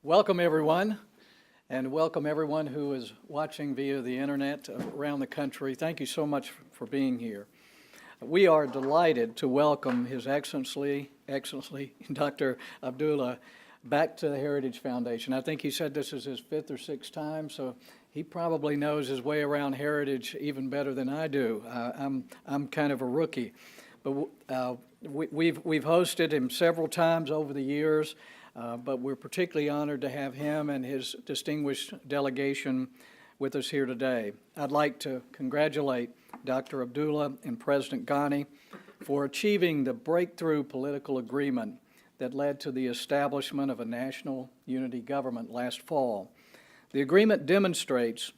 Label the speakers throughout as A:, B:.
A: Welcome everyone, and welcome everyone who is watching via the internet around the country. Thank you so much for being here. We are delighted to welcome His Excellency, Dr. Abdullah, back to the Heritage Foundation. I think he said this is his 5th or 6th time, so he probably knows his way around Heritage even better than I do. I'm kind of a rookie, but we've hosted him several times over the years. But we're particularly honored to have him and his distinguished delegation with us here today. I'd like to congratulate Dr. Abdullah and President Ghani for achieving the breakthrough political agreement that led to the establishment of a national unity government last fall. The agreement demonstrates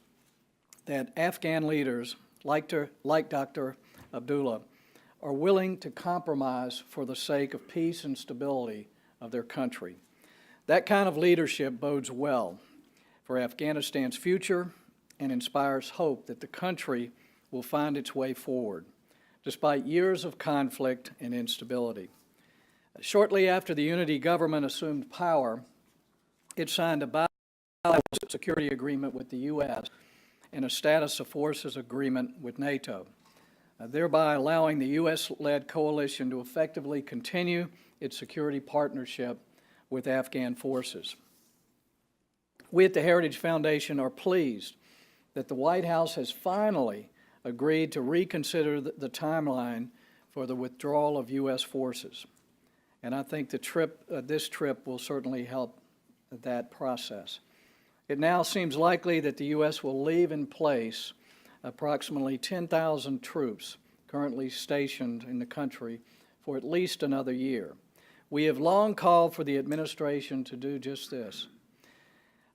A: that Afghan leaders, like Dr. Abdullah, are willing to compromise for the sake of peace and stability of their country. That kind of leadership bodes well for Afghanistan's future and inspires hope that the country will find its way forward, despite years of conflict and instability. Shortly after the unity government assumed power, it signed a bilateral security agreement with the U.S. and a status of forces agreement with NATO, thereby allowing the U.S.-led coalition to effectively continue its security partnership with Afghan forces. We at the Heritage Foundation are pleased that the White House has finally agreed to reconsider the timeline for the withdrawal of U.S. forces. And I think this trip will certainly help that process. It now seems likely that the U.S. will leave in place approximately 10,000 troops currently stationed in the country for at least another year. We have long called for the administration to do just this.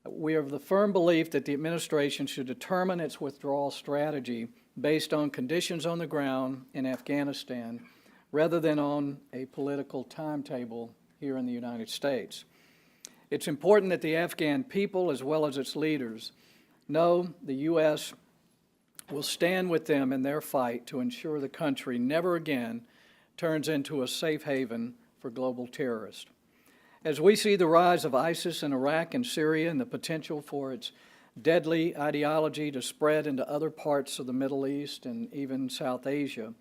A: We are of the firm belief that the administration should determine its withdrawal strategy based on conditions on the ground in Afghanistan rather than on a political timetable here in the United States. It's important that the Afghan people, as well as its leaders, know the U.S. will stand with them in their fight to ensure the country never again turns into a safe haven for global terrorists. As we see the rise of ISIS in Iraq and Syria and the potential for its deadly ideology to spread into other parts of the Middle East and even South Asia,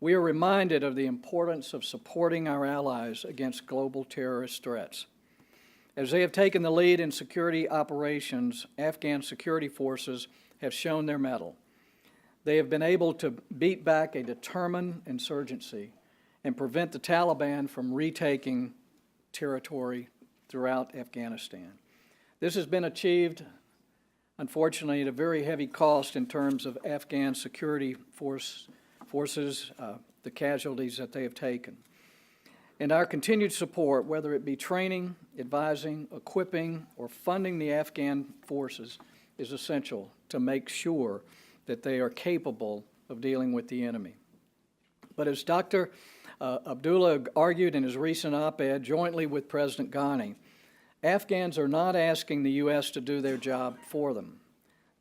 A: we are reminded of the importance of supporting our allies against global terrorist threats. As they have taken the lead in security operations, Afghan security forces have shown their mettle. They have been able to beat back a determined insurgency and prevent the Taliban from retaking territory throughout Afghanistan. This has been achieved, unfortunately, at a very heavy cost in terms of Afghan security forces, the casualties that they have taken. And our continued support, whether it be training, advising, equipping, or funding the Afghan forces, is essential to make sure that they are capable of dealing with the enemy. But as Dr. Abdullah argued in his recent op-ed jointly with President Ghani, Afghans are not asking the U.S. to do their job for them.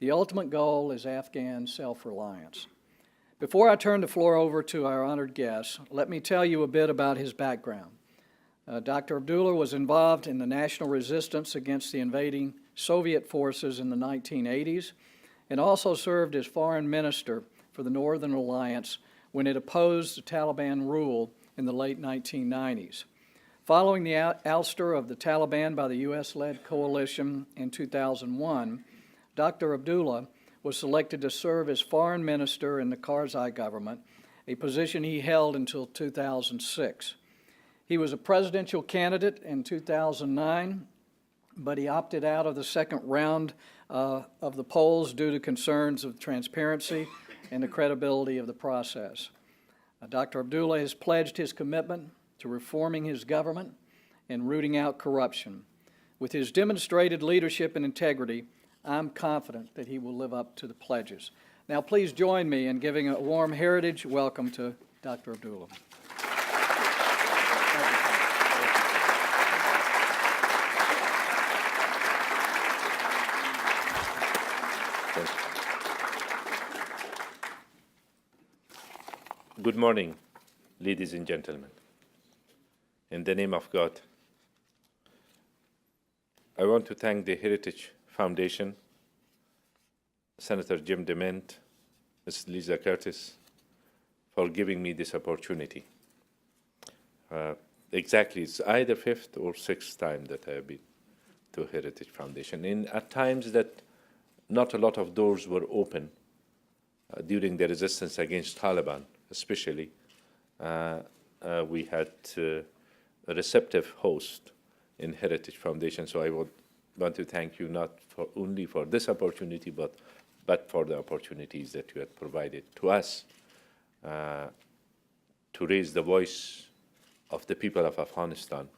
A: The ultimate goal is Afghan self-reliance. Before I turn the floor over to our honored guest, let me tell you a bit about his background. Dr. Abdullah was involved in the national resistance against the invading Soviet forces in the 1980s and also served as foreign minister for the Northern Alliance when it opposed the Taliban rule in the late 1990s. Following the ouster of the Taliban by the U.S.-led coalition in 2001, Dr. Abdullah was selected to serve as foreign minister in the Karzai government, a position he held until 2006. He was a presidential candidate in 2009, but he opted out of the second round of the polls due to concerns of transparency and the credibility of the process. Dr. Abdullah has pledged his commitment to reforming his government and rooting out corruption. With his demonstrated leadership and integrity, I'm confident that he will live up to the pledges. Now, please join me in giving a warm Heritage welcome to Dr. Abdullah.
B: Good morning, ladies and gentlemen. In the name of God, I want to thank the Heritage Foundation, Senator Jim DeMint, Ms. Lisa Curtis, for giving me this opportunity. Exactly, it's either fifth or sixth time that I have been to Heritage Foundation. And at times that not a lot of doors were open during the resistance against Taliban, especially. We had a receptive host in Heritage Foundation, so I would want to thank you not only for this opportunity, but for the opportunities that you had provided to us to raise the voice of the people of Afghanistan,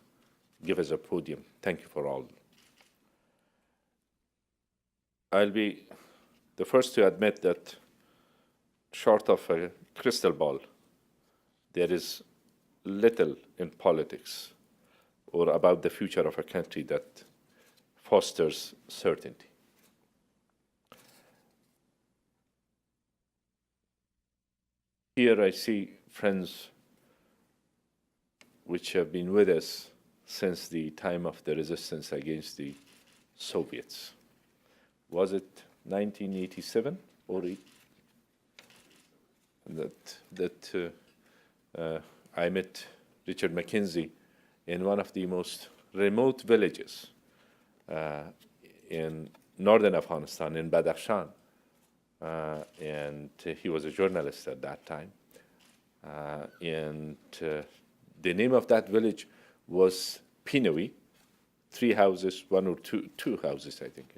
B: give us a podium. Thank you for all. I'll be the first to admit that short of a crystal ball, there is little in politics or about the future of a country that fosters certainty. Here I see friends which have been with us since the time of the resistance against the Soviets. Was it 1987 or I met Richard McKenzie in one of the most remote villages in northern Afghanistan, in Badakhshan, and he was a journalist at that time. The name of that village was Pinawi, 3 houses, 1 or 2 houses, I think.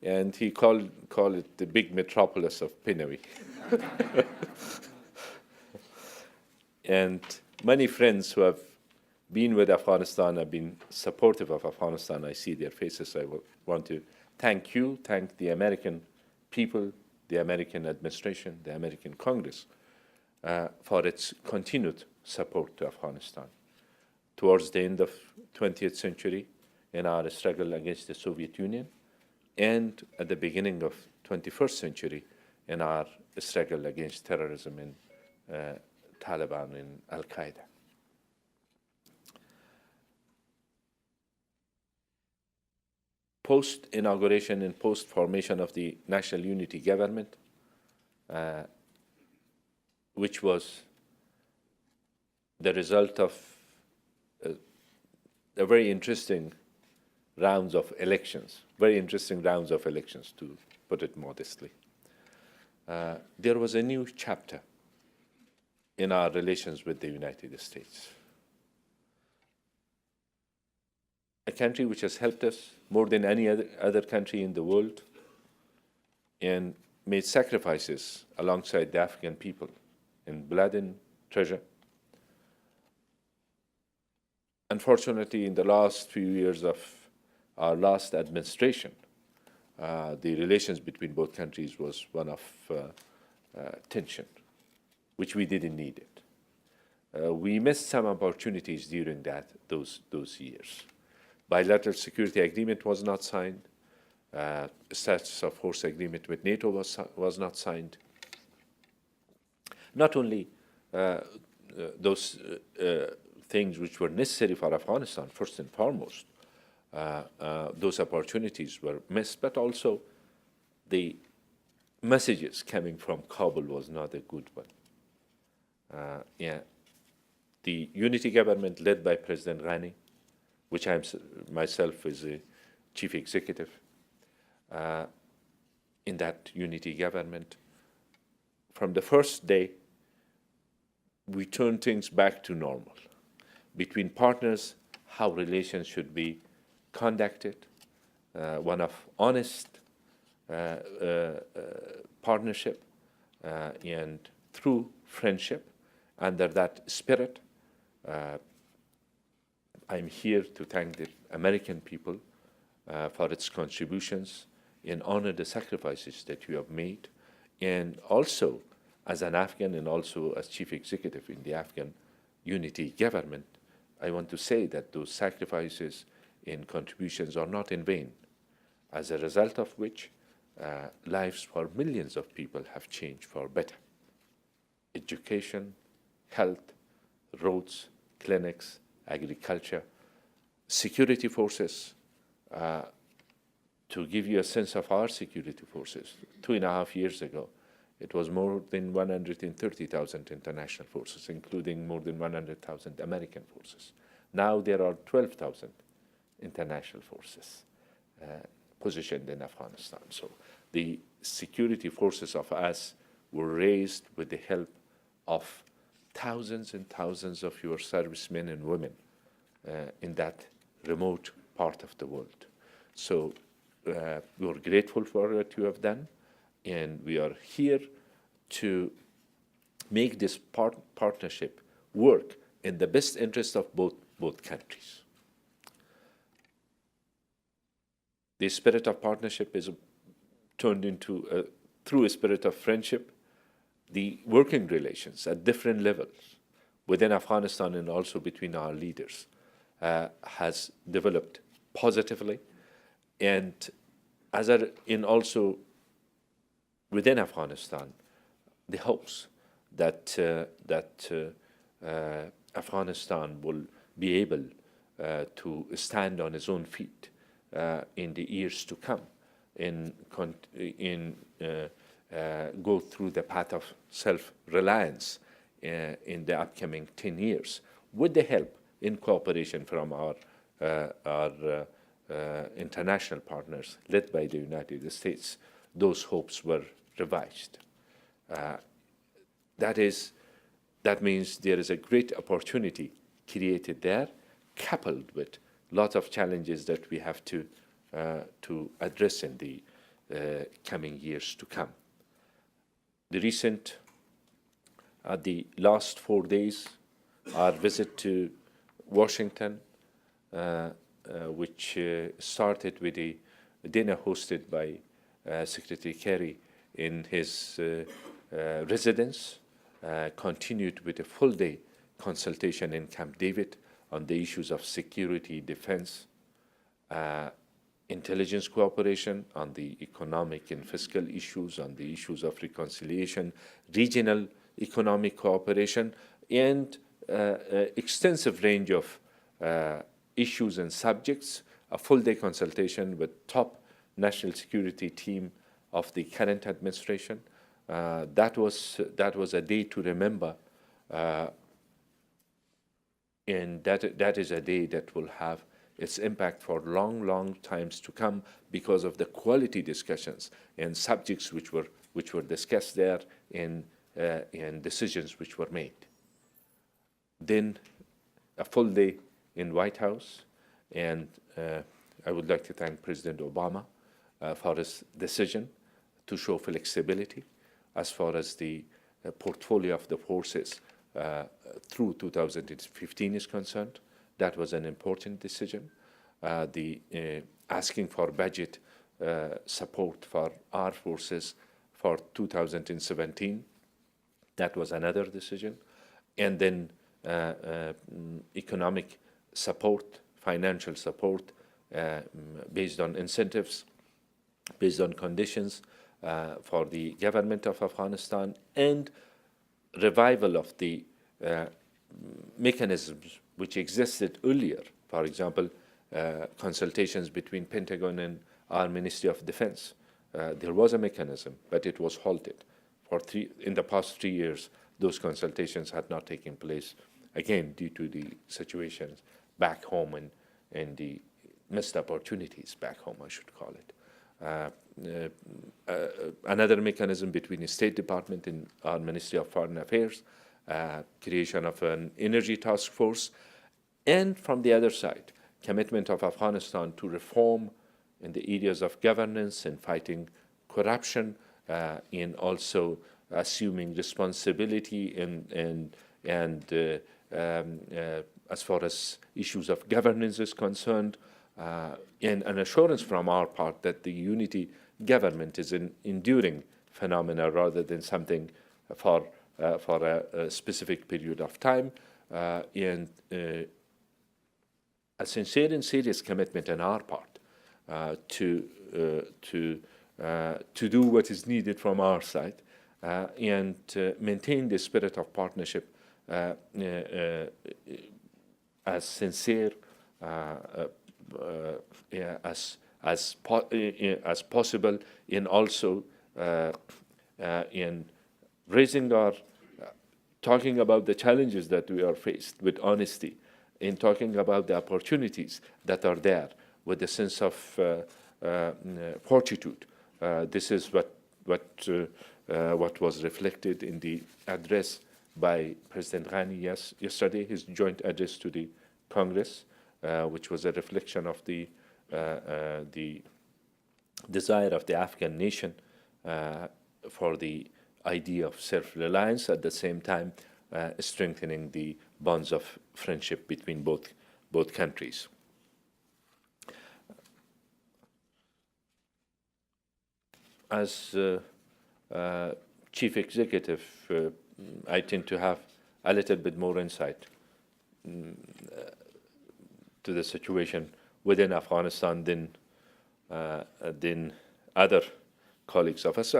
B: And he called it the big metropolis of Pinawi. And many friends who have been with Afghanistan, have been supportive of Afghanistan, I see their faces. I want to thank you, thank the American people, the American administration, the American Congress, for its continued support to Afghanistan. Towards the end of 20th century, in our struggle against the Soviet Union, and at the beginning of 21st century, in our struggle against terrorism in Taliban and Al-Qaeda. Post-inauguration and post-formation of the National Unity Government, which was the result of a very interesting rounds of elections, to put it modestly. There was a new chapter in our relations with the United States. A country which has helped us more than any other country in the world and made sacrifices alongside the Afghan people in blood and treasure. Unfortunately, in the last few years of our last administration, the relations between both countries was one of tension, which we didn't need it. We missed some opportunities during those years. Bilateral security agreement was not signed. Status of force agreement with NATO was not signed. Not only those things which were necessary for Afghanistan, first and foremost, those opportunities were missed, but also the messages coming from Kabul was not a good one. The unity government led by President Ghani, which I myself is a chief executive in that unity government, from the first day, we turned things back to normal. Between partners, how relations should be conducted, one of honest partnership and true friendship. Under that spirit, I'm here to thank the American people for its contributions and honor the sacrifices that you have made. And also, as an Afghan and also as chief executive in the Afghan unity government, I want to say that those sacrifices and contributions are not in vain, as a result of which lives for millions of people have changed for better. Education, health, roads, clinics, agriculture, security forces. To give you a sense of our security forces, 2.5 years ago, it was more than 130,000 international forces, including more than 100,000 American forces. Now there are 12,000 international forces positioned in Afghanistan. So the security forces of us were raised with the help of thousands and thousands of your servicemen and women in that remote part of the world. So we're grateful for what you have done, and we are here to make this partnership work in the best interest of both countries. The spirit of partnership is turned into through a spirit of friendship. The working relations at different levels within Afghanistan and also between our leaders has developed positively, and also within Afghanistan, the hopes that Afghanistan will be able to stand on its own feet in the years to come, go through the path of self-reliance in the upcoming 10 years, with the help in cooperation from our international partners led by the United States. Those hopes were revised. That means there is a great opportunity created there, coupled with lots of challenges that we have to address in the coming years to come. The last 4 days, our visit to Washington, which started with a dinner hosted by Secretary Kerry in his residence, continued with a full-day consultation in Camp David on the issues of security, defense, intelligence cooperation, on the economic and fiscal issues, on the issues of reconciliation, regional economic cooperation, and extensive range of issues and subjects, a full-day consultation with top national security team of the current administration. That was a day to remember, and that is a day that will have its impact for long times to come, because of the quality discussions and subjects which were discussed there, and decisions which were made. Then a full day in White House, and I would like to thank President Obama for his decision to show flexibility as far as the portfolio of the forces through 2015 is concerned. That was an important decision. The asking for budget support for our forces for 2017, that was another decision. And then economic support, financial support based on incentives, based on conditions for the government of Afghanistan, and revival of the mechanisms which existed earlier. For example, consultations between Pentagon and our Ministry of Defense. There was a mechanism, but it was halted. In the past 3 years, those consultations had not taken place, again, due to the situations back home and the missed opportunities back home, I should call it. Another mechanism between the State Department and our Ministry of Foreign Affairs, creation of an energy task force, and from the other side, commitment of Afghanistan to reform in the areas of governance and fighting corruption, and also assuming responsibility and as far as issues of governance is concerned, and an assurance from our part that the unity government is an enduring phenomena rather than something for a specific period of time, and a sincere and serious commitment on our part to do what is needed from our side, and maintain the spirit of partnership as sincere as possible, in also in raising our, talking about the challenges that we are faced with honesty, in talking about the opportunities that are there with a sense of fortitude. This is what was reflected in the address by President Ghani yesterday, his joint address to the Congress, which was a reflection of the desire of the Afghan nation for the idea of self-reliance, at the same time strengthening the bonds of friendship between both countries. As Chief Executive, I tend to have a little bit more insight to the situation within Afghanistan than other colleagues of us,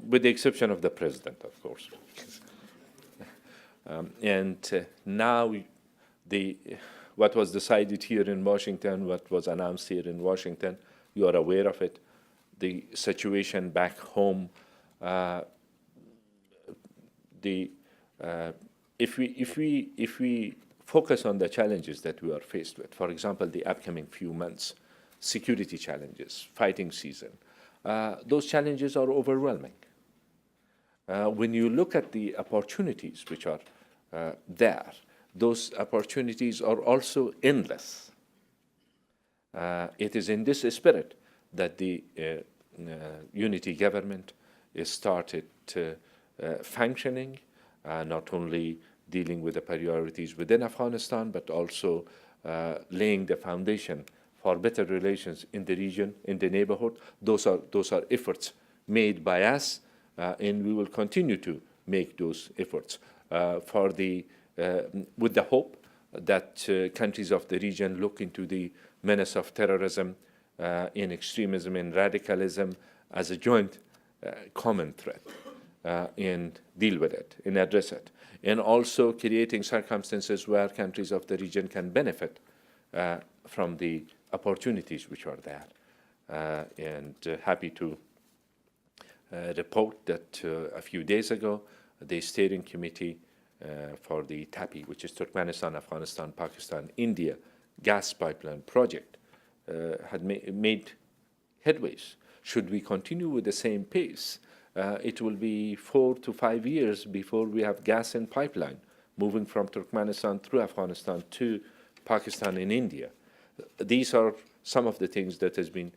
B: with the exception of the President, of course. Now what was decided here in Washington, what was announced here in Washington, you are aware of it. The situation back home, if we focus on the challenges that we are faced with, for example, the upcoming few months, security challenges, fighting season, those challenges are overwhelming. When you look at the opportunities which are there, those opportunities are also endless. It is in this spirit that the unity government is started functioning, not only dealing with the priorities within Afghanistan, but also laying the foundation for better relations in the region, in the neighborhood. Those are efforts made by us, and we will continue to make those efforts with the hope that countries of the region look into the menace of terrorism, in extremism, and radicalism as a joint common threat, and deal with it and address it. And also creating circumstances where countries of the region can benefit from the opportunities which are there. And happy to report that a few days ago, the steering committee for the TAPI, which is Turkmenistan, Afghanistan, Pakistan, India gas pipeline project, had made headways. Should we continue with the same pace, it will be 4 to 5 years before we have gas in pipeline moving from Turkmenistan through Afghanistan to Pakistan and India. These are some of the things that has been,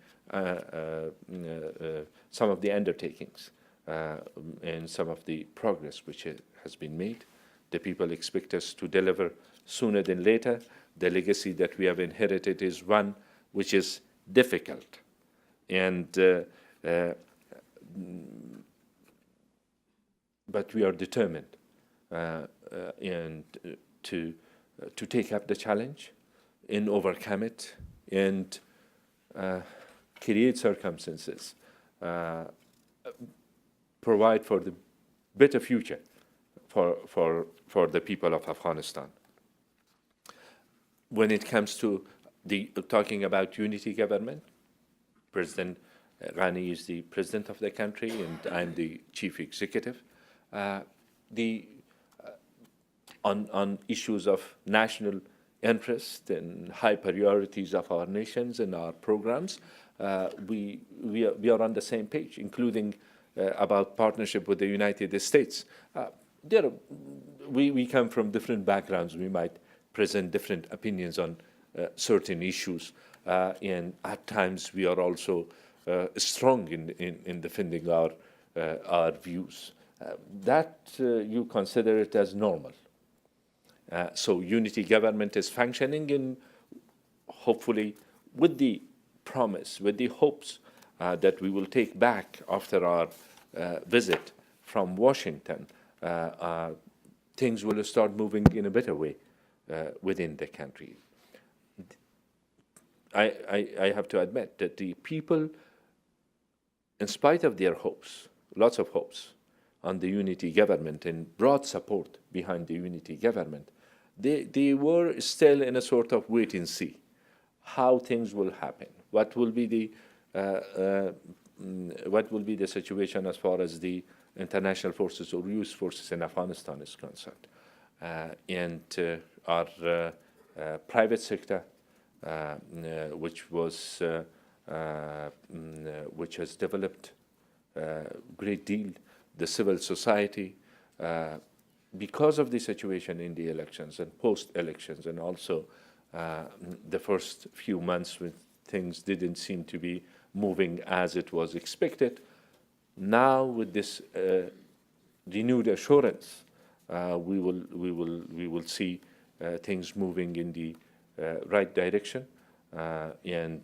B: some of the undertakings and some of the progress which has been made. The people expect us to deliver sooner than later. The legacy that we have inherited is one which is difficult, but we are determined to take up the challenge and overcome it and create circumstances, provide for the better future for the people of Afghanistan. When it comes to talking about unity government, President Ghani is the president of the country, and I'm the chief executive. On issues of national interest and high priorities of our nations and our programs, we are on the same page, including about partnership with the United States. We come from different backgrounds. We might present different opinions on certain issues, and at times we are also strong in defending our views. That you consider it as normal. So unity government is functioning, and hopefully with the promise, with the hopes that we will take back after our visit from Washington, things will start moving in a better way within the country. I have to admit that the people, in spite of their hopes, lots of hopes on the unity government and broad support behind the unity government, they were still in a sort of wait and see. how things will happen, what will be the situation as far as the international forces or U.S. forces in Afghanistan is concerned, and our private sector, which has developed a great deal, the civil society, because of the situation in the elections and post-elections, and also the first few months when things didn't seem to be moving as it was expected. Now, with this renewed assurance, we will see things moving in the right direction, and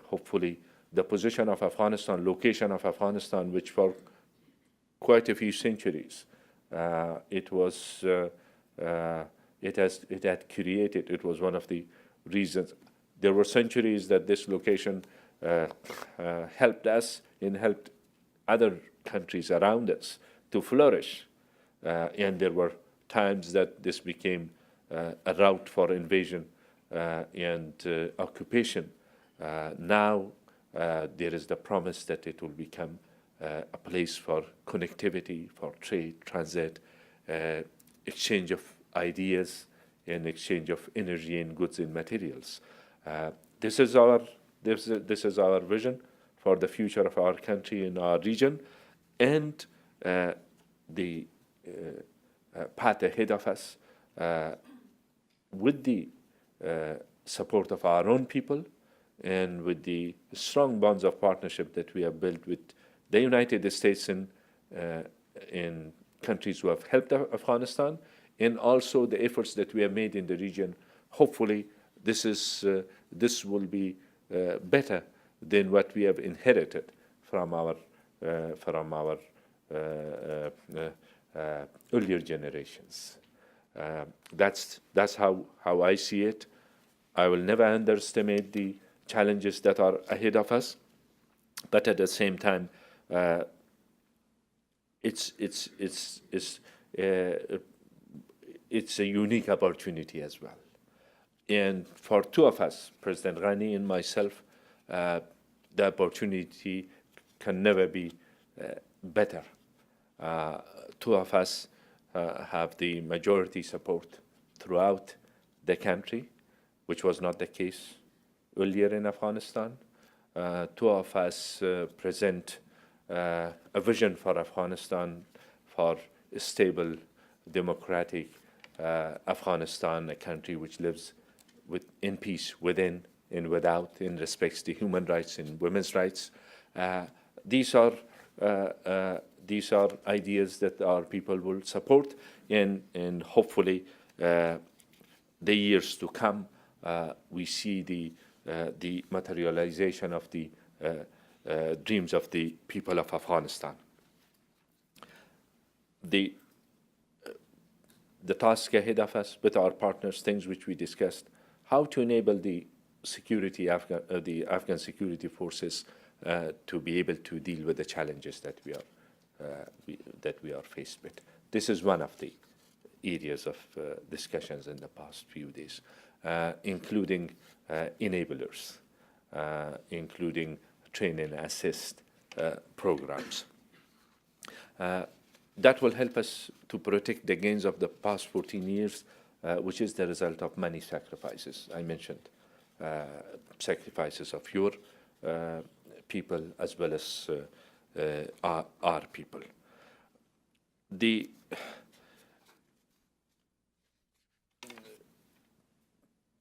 B: hopefully the position of Afghanistan, location of Afghanistan, which for quite a few centuries it had created. It was one of the reasons. There were centuries that this location helped us and helped other countries around us to flourish, and there were times that this became a route for invasion and occupation. Now there is the promise that it will become a place for connectivity, for trade, transit, exchange of ideas, and exchange of energy and goods and materials. This is our vision for the future of our country and our region, and the path ahead of us, with the support of our own people and with the strong bonds of partnership that we have built with the United States and in countries who have helped Afghanistan, and also the efforts that we have made in the region. Hopefully, this will be better than what we have inherited from our earlier generations. That's how I see it. I will never underestimate the challenges that are ahead of us, but at the same time, it's a unique opportunity as well. And for two of us, President Ghani and myself, the opportunity can never be better. Two of us have the majority support throughout the country, which was not the case earlier in Afghanistan. Two of us present a vision for Afghanistan, for a stable, democratic Afghanistan, a country which lives in peace within and without, and respects the human rights and women's rights. These are ideas that our people will support, and hopefully the years to come, we see the materialization of the dreams of the people of Afghanistan. The task ahead of us with our partners, things which we discussed, how to enable the Afghan security forces to be able to deal with the challenges that we are faced with. This is one of the areas of discussions in the past few days, including enablers, including train and assist programs. That will help us to protect the gains of the past 14 years, which is the result of many sacrifices. I mentioned sacrifices of your people as well as our people.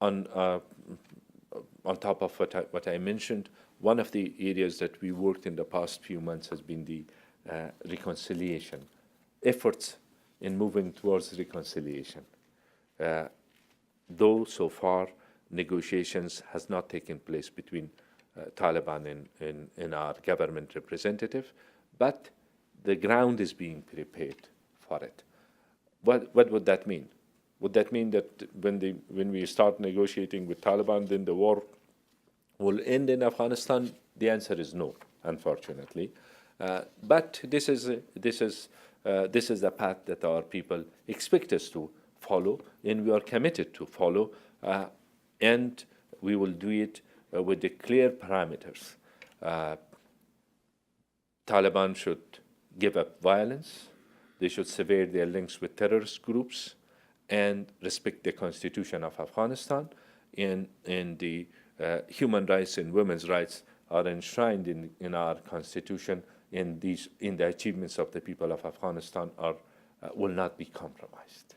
B: On top of what I mentioned, one of the areas that we worked in the past few months has been the reconciliation efforts in moving towards reconciliation. Though so far negotiations has not taken place between Taliban and our government representative, but the ground is being prepared for it. What would that mean? Would that mean that when we start negotiating with Taliban, then the war will end in Afghanistan? The answer is no, unfortunately. But this is the path that our people expect us to follow, and we are committed to follow. And we will do it with the clear parameters. Taliban should give up violence. They should sever their links with terrorist groups and respect the Constitution of Afghanistan. And the human rights and women's rights are enshrined in our Constitution, and the achievements of the people of Afghanistan will not be compromised.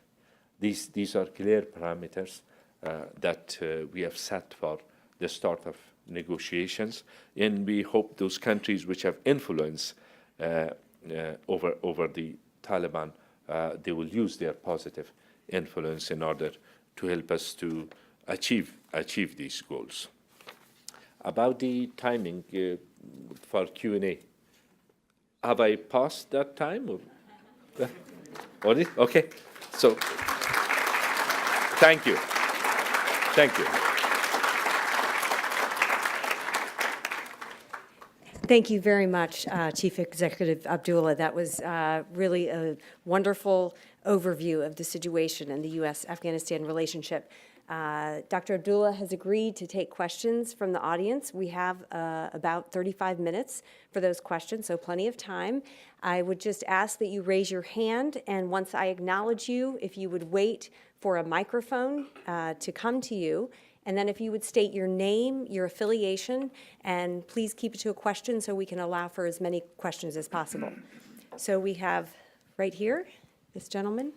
B: These are clear parameters that we have set for the start of negotiations, and we hope those countries which have influence over the Taliban, they will use their positive influence in order to help us to achieve these goals. About the timing for Q&A, have I passed that time? Already? Okay. So, thank you. Thank you.
C: Thank you very much, Chief Executive Abdullah. That was really a wonderful overview of the situation in the U.S.-Afghanistan relationship. Dr. Abdullah has agreed to take questions from the audience. We have about 35 minutes for those questions, so plenty of time. I would just ask that you raise your hand, and once I acknowledge you, if you would wait for a microphone to come to you, and then if you would state your name, your affiliation, and please keep it to a question so we can allow for as many questions as possible. So we have right here, this gentleman.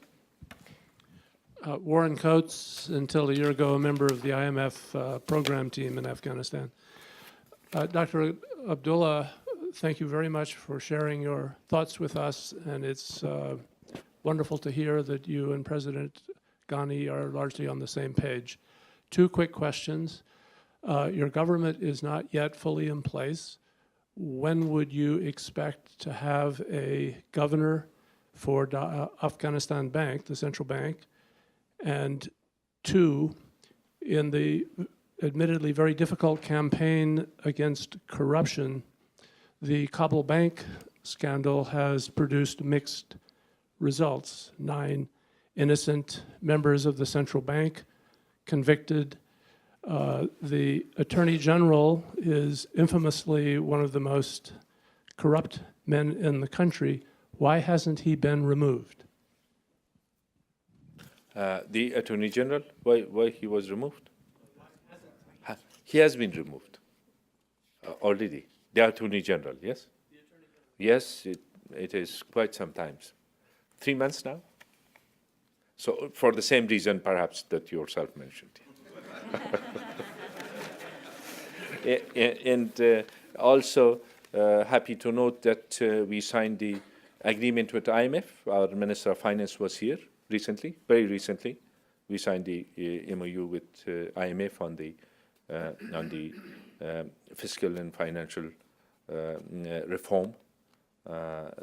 D: Warren Coates, until a year ago, a member of the IMF program team in Afghanistan. Dr. Abdullah, thank you very much for sharing your thoughts with us, and it's wonderful to hear that you and President Ghani are largely on the same page. Two quick questions. Your government is not yet fully in place. When would you expect to have a governor for the Afghanistan Bank, the central bank? And two, in the admittedly very difficult campaign against corruption, the Kabul bank scandal has produced mixed results. 9 innocent members of the central bank convicted. The Attorney General is infamously one of the most corrupt men in the country. Why hasn't he been removed?
B: The Attorney General, why he was removed? He has been removed already. The Attorney General, yes? Yes, it is quite some time. 3 months now? So for the same reason, perhaps, that you yourself mentioned. And also happy to note that we signed the agreement with IMF. Our Minister of Finance was here recently, very recently. We signed the MOU with IMF on the fiscal and financial reform.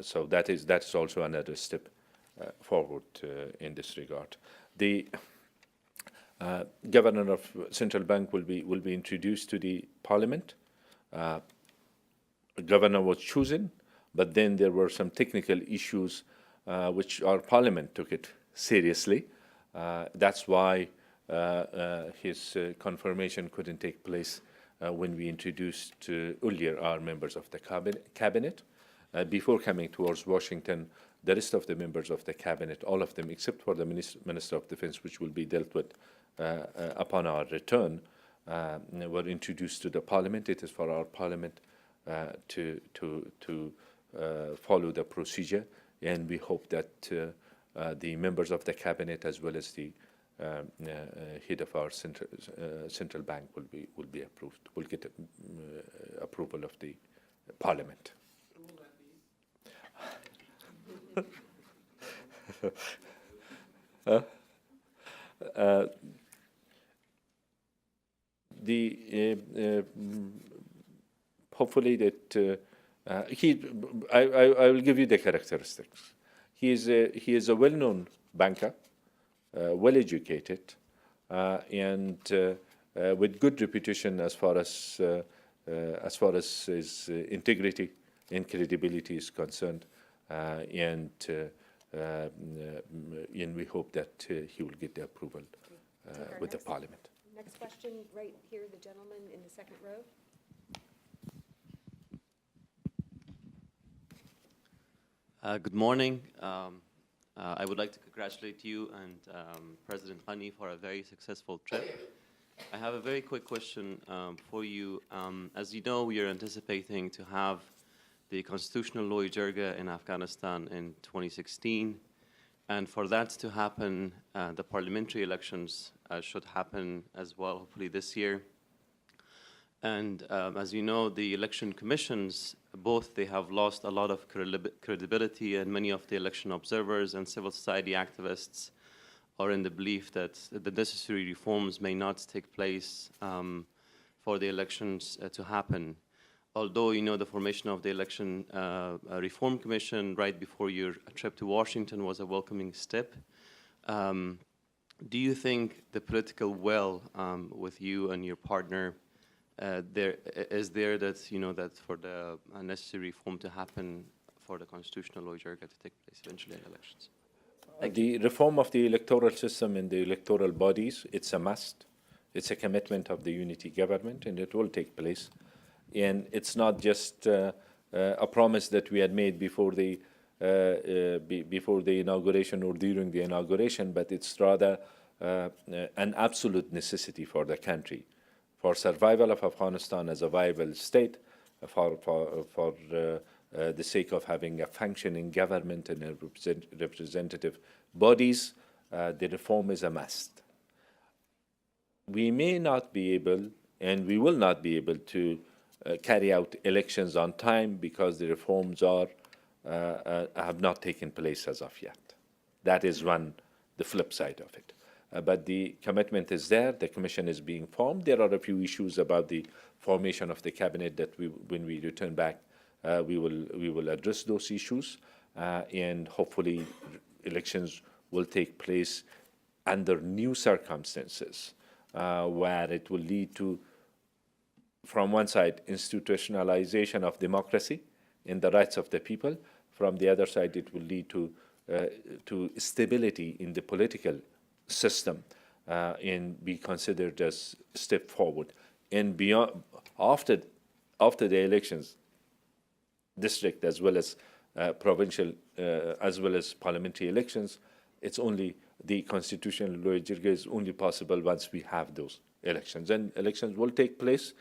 B: So that's also another step forward in this regard. The governor of central bank will be introduced to the parliament. A governor was chosen, but then there were some technical issues which our parliament took it seriously. That's why his confirmation couldn't take place when we introduced earlier our members of the cabinet. Before coming towards Washington, the rest of the members of the cabinet, all of them except for the Minister of Defense, which will be dealt with upon our return, were introduced to the parliament. It is for our parliament to follow the procedure, and we hope that the members of the cabinet, as well as the head of our central bank, will be approved. Will get approval of the parliament. Hopefully that I will give you the characteristics. He is a well-known banker, well-educated, and with good reputation as far as his integrity and credibility is concerned, and we hope that he will get the approval with the parliament.
C: Next question, right here, the gentleman in the second row.
E: Good morning. I would like to congratulate you and President Ghani for a very successful trip. I have a very quick question for you. As you know, we are anticipating to have the constitutional law jirga in Afghanistan in 2016. And for that to happen, the parliamentary elections should happen as well, hopefully this year. And as you know, the election commissions, both they have lost a lot of credibility, and many of the election observers and civil society activists are in the belief that the necessary reforms may not take place for the elections to happen. Although, you know, the formation of the Election Reform Commission right before your trip to Washington was a welcoming step, do you think the political will with you and your partner there that, you know, that for the necessary reform to happen for the constitutional law jirga to take place eventually in elections?
B: The reform of the electoral system and the electoral bodies, it's a must. It's a commitment of the unity government, and it will take place. And it's not just a promise that we had made before the inauguration or during the inauguration, but it's rather an absolute necessity for the country, for survival of Afghanistan as a viable state, for the sake of having a functioning government and representative bodies. The reform is a must. We may not be able, and we will not be able to carry out elections on time because the reforms have not taken place as of yet. That is the flip side of it. But the commitment is there. The commission is being formed. There are a few issues about the formation of the cabinet that when we return back, we will address those issues, and hopefully elections will take place under new circumstances where it will lead to, from one side, institutionalization of democracy and the rights of the people. From the other side, it will lead to stability in the political system and be considered as a step forward. And beyond, after the elections, district as well as provincial as well as parliamentary elections, it's only the constitutional law jirga is only possible once we have those elections. And elections will take place,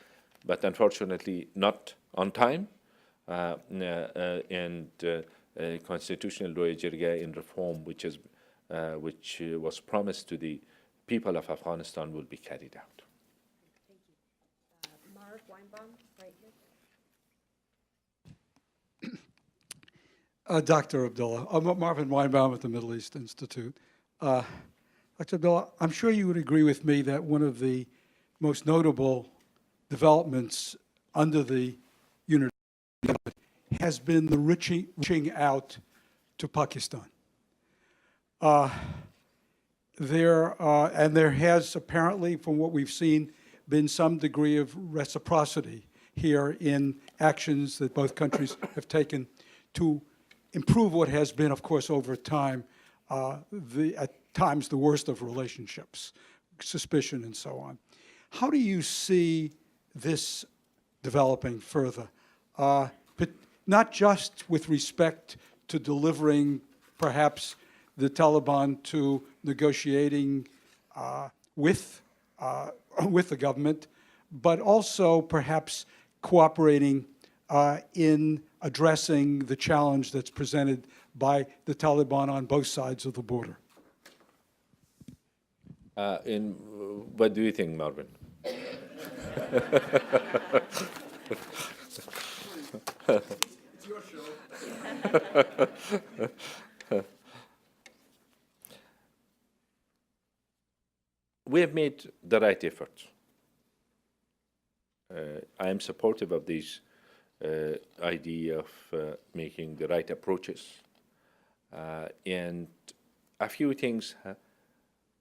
B: but unfortunately not on time. Constitutional law jirga in reform, which was promised to the people of Afghanistan, will be carried out.
C: Thank you. Mark Weinbaum, right here.
F: Dr. Abdullah, I'm Marvin Weinbaum at the Middle East Institute. Dr. Abdullah, I'm sure you would agree with me that one of the most notable developments under the unity has been the reaching out to Pakistan. There has apparently, from what we've seen, been some degree of reciprocity here in actions that both countries have taken to improve what has been, of course, over time, at times the worst of relationships, suspicion and so on. How do you see this developing further? But not just with respect to delivering perhaps the Taliban to negotiating with the government, but also perhaps cooperating in addressing the challenge that's presented by the Taliban on both sides of the border.
B: What do you think, Marvin?
F: It's your show.
B: We have made the right efforts. I am supportive of this idea of making the right approaches. And a few things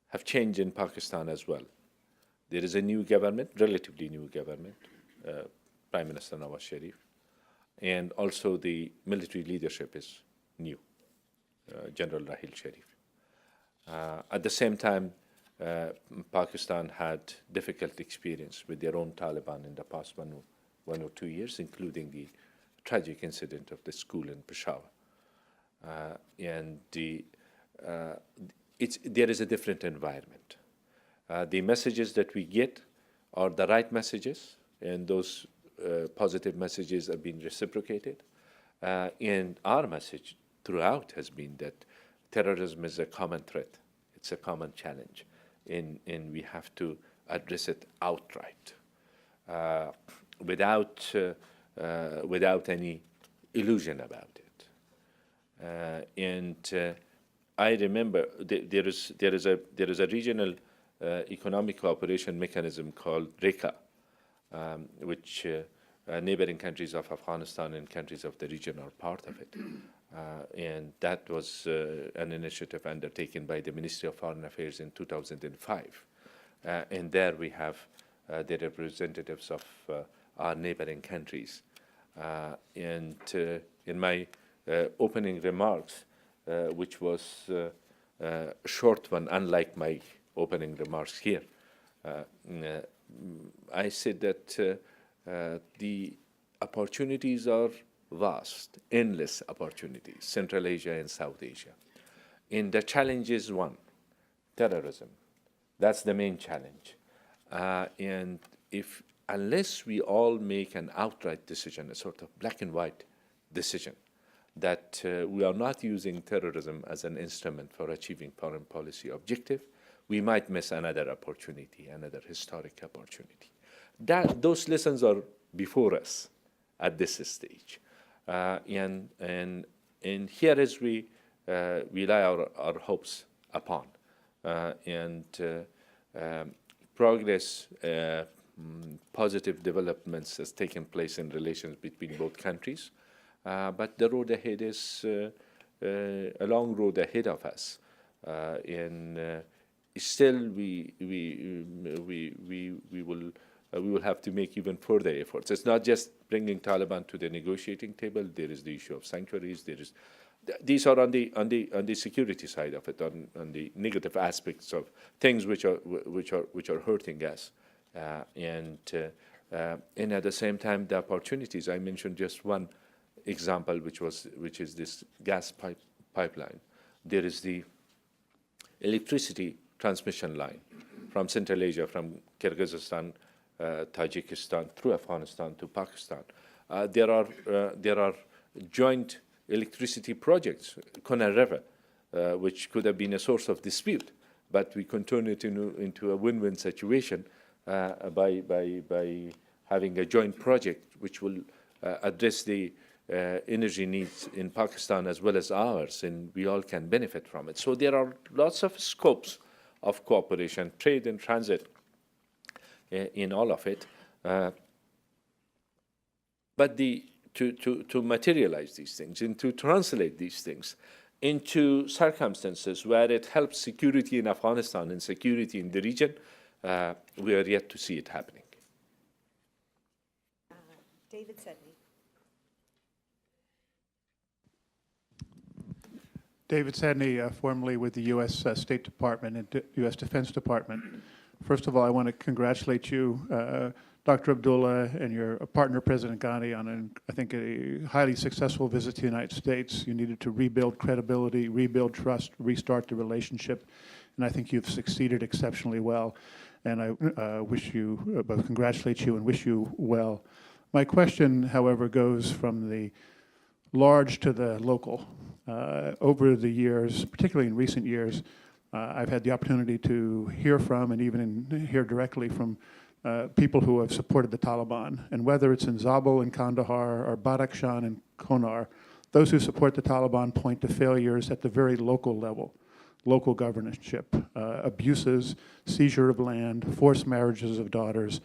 B: have changed in Pakistan as well. There is a new government, relatively new government, Prime Minister Nawaz Sharif, and also the military leadership is new, General Rahil Sharif. At the same time, Pakistan had difficult experience with their own Taliban in the past one or 2 years, including the tragic incident of the school in Peshawar. There is a different environment. The messages that we get are the right messages, and those positive messages have been reciprocated. And our message throughout has been that terrorism is a common threat. It's a common challenge, and we have to address it outright, without any illusion about it. I remember there is a regional economic cooperation mechanism called RECA, which neighboring countries of Afghanistan and countries of the region are part of it. And that was an initiative undertaken by the Ministry of Foreign Affairs in 2005. And there we have the representatives of our neighboring countries. In my opening remarks, which was a short one, unlike my opening remarks here, I said that the opportunities are vast, endless opportunities, Central Asia and South Asia. And the challenge is one, terrorism. That's the main challenge. And unless we all make an outright decision, a sort of black and white decision, that we are not using terrorism as an instrument for achieving foreign policy objective, we might miss another opportunity, another historic opportunity. Those lessons are before us at this stage. And here is we lay our hopes upon. Progress, positive developments has taken place in relations between both countries. But the road ahead is a long road ahead of us. Still, we will have to make even further efforts. It's not just bringing Taliban to the negotiating table. There is the issue of sanctuaries. These are on the security side of it, on the negative aspects of things which are hurting us, and at the same time the opportunities. I mentioned just one example, which is this gas pipeline. There is the electricity transmission line from Central Asia, from Kyrgyzstan, Tajikistan, through Afghanistan to Pakistan. There are joint electricity projects, Kona River, which could have been a source of dispute, but we can turn it into a win-win situation by having a joint project which will address the energy needs in Pakistan as well as ours, and we all can benefit from it. So there are lots of scopes of cooperation, trade and transit in all of it. But to materialize these things and to translate these things into circumstances where it helps security in Afghanistan and security in the region, we are yet to see it happening.
C: David Sedney.
G: David Sedney, formerly with the U.S. State Department and U.S. Defense Department. First of all, I want to congratulate you, Dr. Abdullah, and your partner, President Ghani, on, I think, a highly successful visit to the United States. You needed to rebuild credibility, rebuild trust, restart the relationship, and I think you've succeeded exceptionally well. And I wish you, both congratulate you and wish you well. My question, however, goes from the large to the local. Over the years, particularly in recent years, I've had the opportunity to hear from and even hear directly from people who have supported the Taliban. And whether it's in Zabul and Kandahar or Badakhshan and Konar, those who support the Taliban point to failures at the very local level, local governorship, abuses, seizure of land, forced marriages of daughters,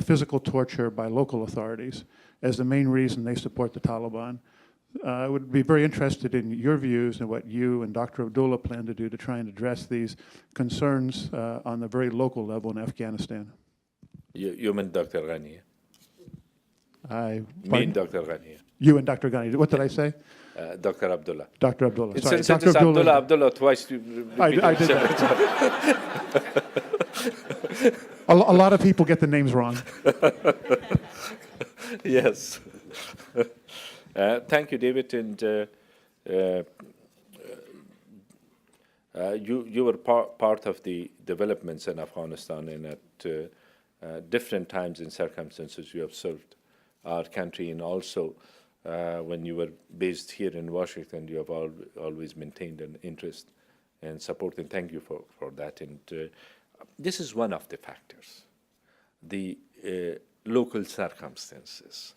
G: physical torture by local authorities as the main reason they support the Taliban. I would be very interested in your views and what you and Dr. Abdullah plan to do to try and address these concerns on the very local level in Afghanistan.
B: You mean Dr. Ghani?
G: I
B: mean Dr. Ghani.
G: You and Dr. Ghani. What did I say?
B: Dr. Abdullah.
G: Dr. Abdullah. Sorry,
B: Since
G: Dr.
B: it's Abdullah twice.
G: I did that. A lot of people get the names wrong.
B: Yes. Thank you, David. And you were part of the developments in Afghanistan, and at different times and circumstances you have served our country, and also when you were based here in Washington, you have always maintained an interest and support, and thank you for that. And this is one of the factors, the local circumstances,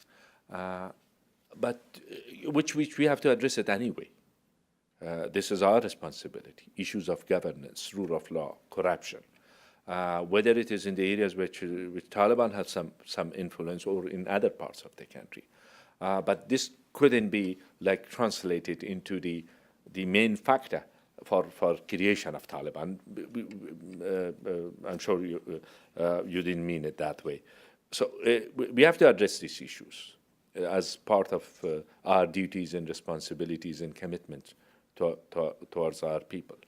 B: but which we have to address it anyway. This is our responsibility. Issues of governance, rule of law, corruption, whether it is in the areas which Taliban have some influence or in other parts of the country. But this couldn't be like translated into the main factor for creation of Taliban. I'm sure you didn't mean it that way. So we have to address these issues as part of our duties and responsibilities and commitments towards our people.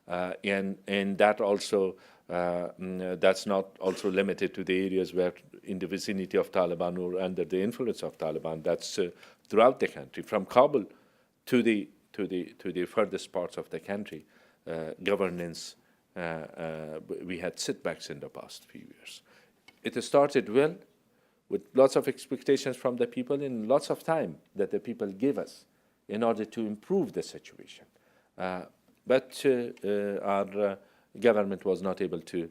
B: And that also, that's not also limited to the areas where in the vicinity of Taliban or under the influence of Taliban. That's throughout the country, from Kabul to the furthest parts of the country. Governance, we had setbacks in the past few years. It started well, with lots of expectations from the people and lots of time that the people gave us in order to improve the situation. But our government was not able to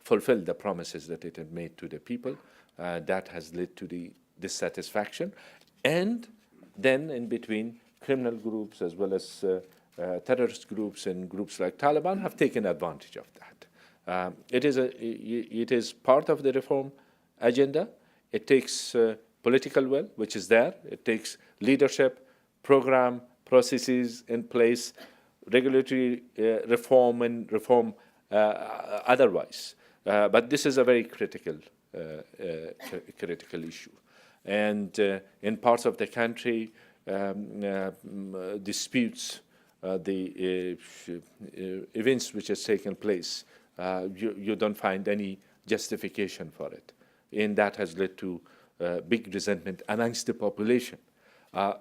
B: fulfill the promises that it had made to the people. That has led to the dissatisfaction. And then in between, criminal groups as well as terrorist groups and groups like Taliban have taken advantage of that. It is part of the reform agenda. It takes political will, which is there. It takes leadership, program, processes in place, regulatory reform and reform otherwise. But this is a very critical issue. And in parts of the country, disputes, the events which has taken place, you don't find any justification for it. And that has led to big resentment amongst the population.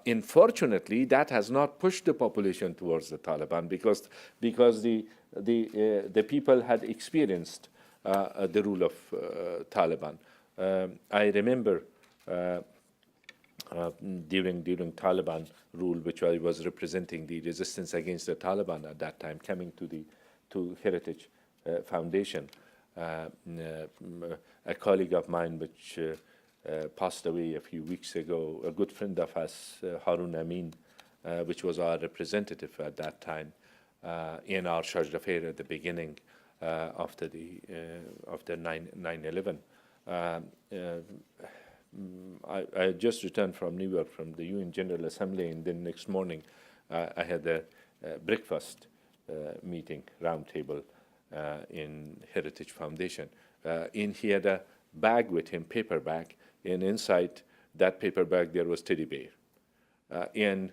B: Unfortunately, that has not pushed the population towards the Taliban because the people had experienced the rule of Taliban. I remember during Taliban rule, which I was representing the resistance against the Taliban at that time, coming to Heritage Foundation, a colleague of mine, which passed away a few weeks ago, a good friend of us, Harun Amin, which was our representative at that time in our charge d'affaires at the beginning after 9/11. I just returned from New York from the UN General Assembly, and then next morning I had a breakfast meeting, roundtable in Heritage Foundation. And he had a bag with him, paper bag, and inside that paper bag there was teddy bear. And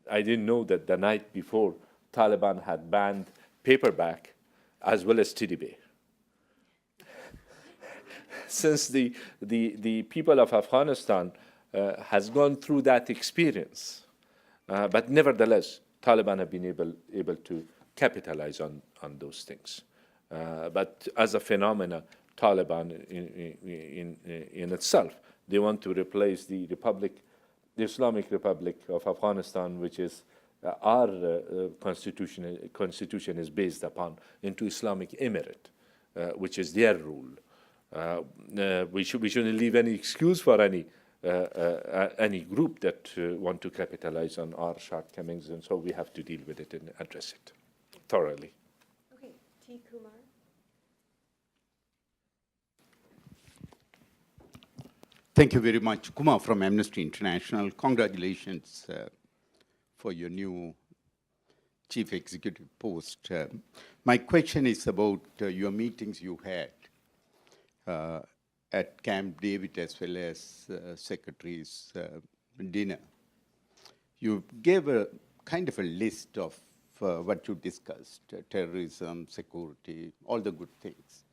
B: I didn't know that the night before Taliban had banned paper bag as well as teddy bear. Since the people of Afghanistan has gone through that experience, but nevertheless, Taliban have been able to capitalize on those things. But as a phenomena, Taliban in itself, they want to replace the Islamic Republic of Afghanistan, which is our constitution is based upon, into Islamic Emirate, which is their rule. We shouldn't leave any excuse for any group that want to capitalize on our shortcomings, and so we have to deal with it and address it thoroughly.
C: Okay, T. Kumar.
H: Thank you very much. Kumar from Amnesty International. Congratulations for your new chief executive post. My question is about your meetings you had at Camp David as well as secretaries dinner, you gave a kind of a list of what you discussed, terrorism, security, all the good things.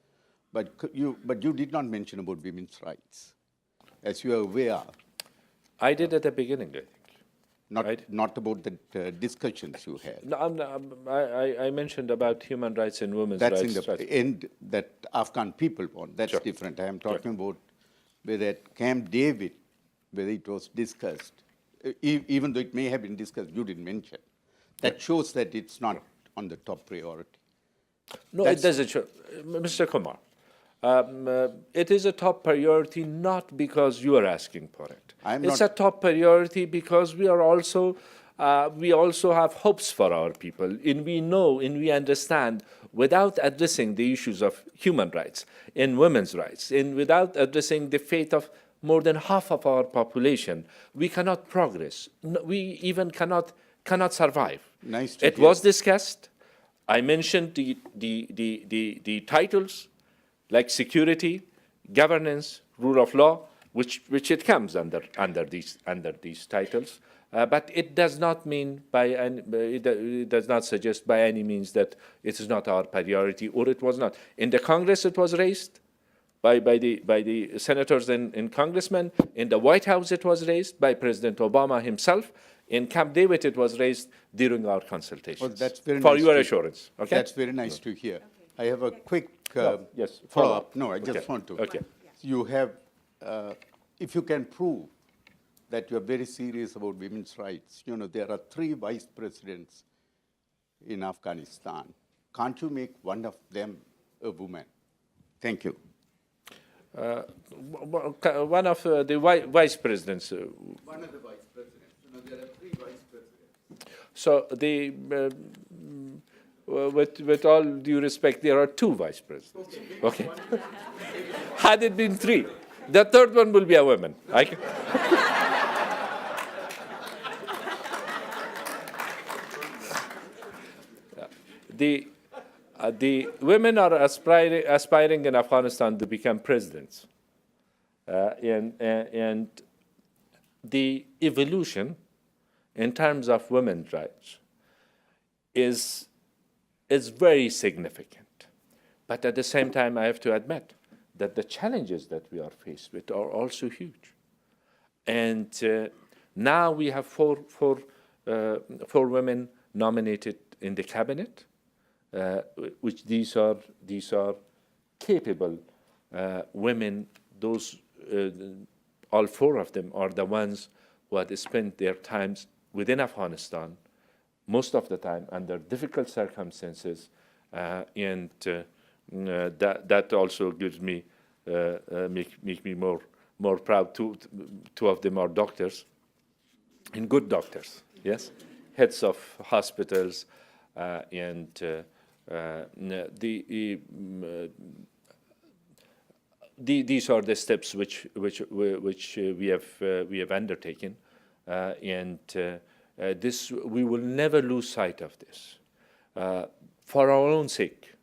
H: But you did not mention about women's rights. As you are aware,
B: I did at the beginning, I think.
H: not about the discussions you had.
B: No, I mentioned about human rights and women's
H: That's
B: rights.
H: in the end that Afghan people want. That's
B: Sure.
H: different. I am talking about whether at Camp David, whether it was discussed, even though it may have been discussed, you didn't mention. That shows that it's not on the top priority.
B: No,
H: That's-
B: it doesn't show. Mr. Kumar, it is a top priority not because you are asking for it. It's a top priority because we also have hopes for our people, and we know and we understand without addressing the issues of human rights and women's rights, and without addressing the fate of more than half of our population, we cannot progress. We even cannot survive.
H: Nice to
B: It
H: hear.
B: was discussed. I mentioned the titles like security, governance, rule of law, which it comes under these titles. But it does not mean it does not suggest by any means that it is not our priority, or it was not. In the Congress, it was raised by the senators and congressmen. In the White House, it was raised by President Obama himself. In Camp David, it was raised during our consultations.
H: Well, that's very
B: for
H: nice
B: your
H: to-
B: assurance. Okay.
H: That's very nice to hear. I have a quick
B: yes,
H: follow-up. No, I just
B: Okay.
H: want to.
B: Okay.
H: You have, if you can prove that you're very serious about women's rights, there are 3 vice presidents in Afghanistan. Can't you make one of them a woman? Thank you.
B: One of the vice presidents.
H: One of the vice presidents. There are 3 vice presidents.
B: So with all due respect, there are 2 vice presidents. Okay. Had it been 3, the third one will be a woman. The women are aspiring in Afghanistan to become presidents, and the evolution in terms of women's rights is very significant. But at the same time, I have to admit that the challenges that we are faced with are also huge. And now we have four women nominated in the cabinet, which these are capable women. Those all 4 of them are the ones who had spent their times within Afghanistan, most of the time under difficult circumstances, and that also gives me make me more proud. 2 of them are doctors, and good doctors. Yes, heads of hospitals, and these are the steps which we have undertaken, and this we will never lose sight of this for our own sake,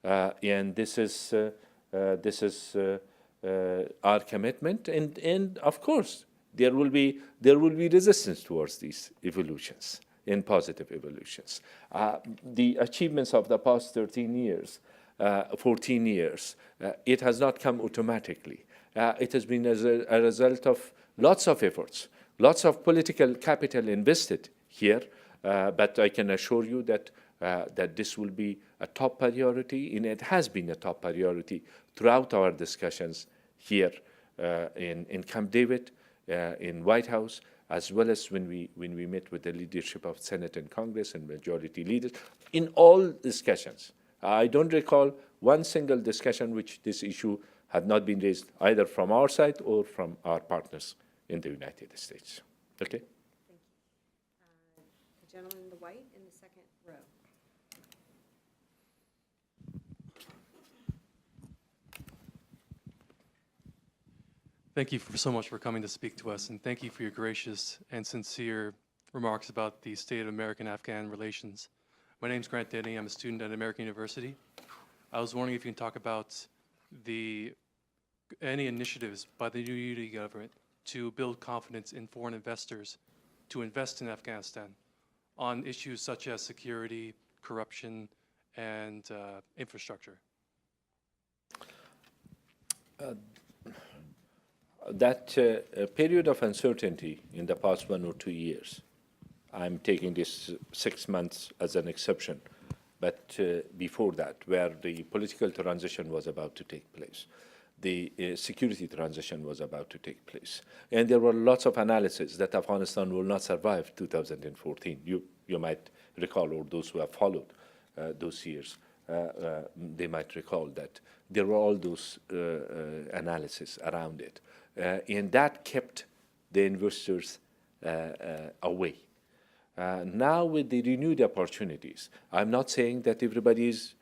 B: and this is our commitment, and of course there will be resistance towards these evolutions, in positive evolutions. The achievements of the past 13 years, 14 years, it has not come automatically. It has been as a result of lots of efforts, lots of political capital invested here, but I can assure you that this will be a top priority, and it has been a top priority throughout our discussions here in Camp David, in White House, as well as when we met with the leadership of Senate and Congress and majority leaders. In all discussions, I don't recall one single discussion which this issue had not been raised either from our side or from our partners in the United States. Okay?
C: Thank you. The gentleman in the white in the second row.
I: Thank you so much for coming to speak to us, and thank you for your gracious and sincere remarks about the state of American-Afghan relations. My name is Grant Denny. I'm a student at American University. I was wondering if you can talk about any initiatives by the new unity government to build confidence in foreign investors to invest in Afghanistan on issues such as security, corruption, and infrastructure?
B: That period of uncertainty in the past 1 or 2 years, I'm taking this 6 months as an exception, but before that, where the political transition was about to take place, the security transition was about to take place. And there were lots of analysis that Afghanistan will not survive 2014. You might recall, or those who have followed those years, they might recall that there were all those analysis around it. And that kept the investors away. Now with the renewed opportunities, I'm not saying that everybody is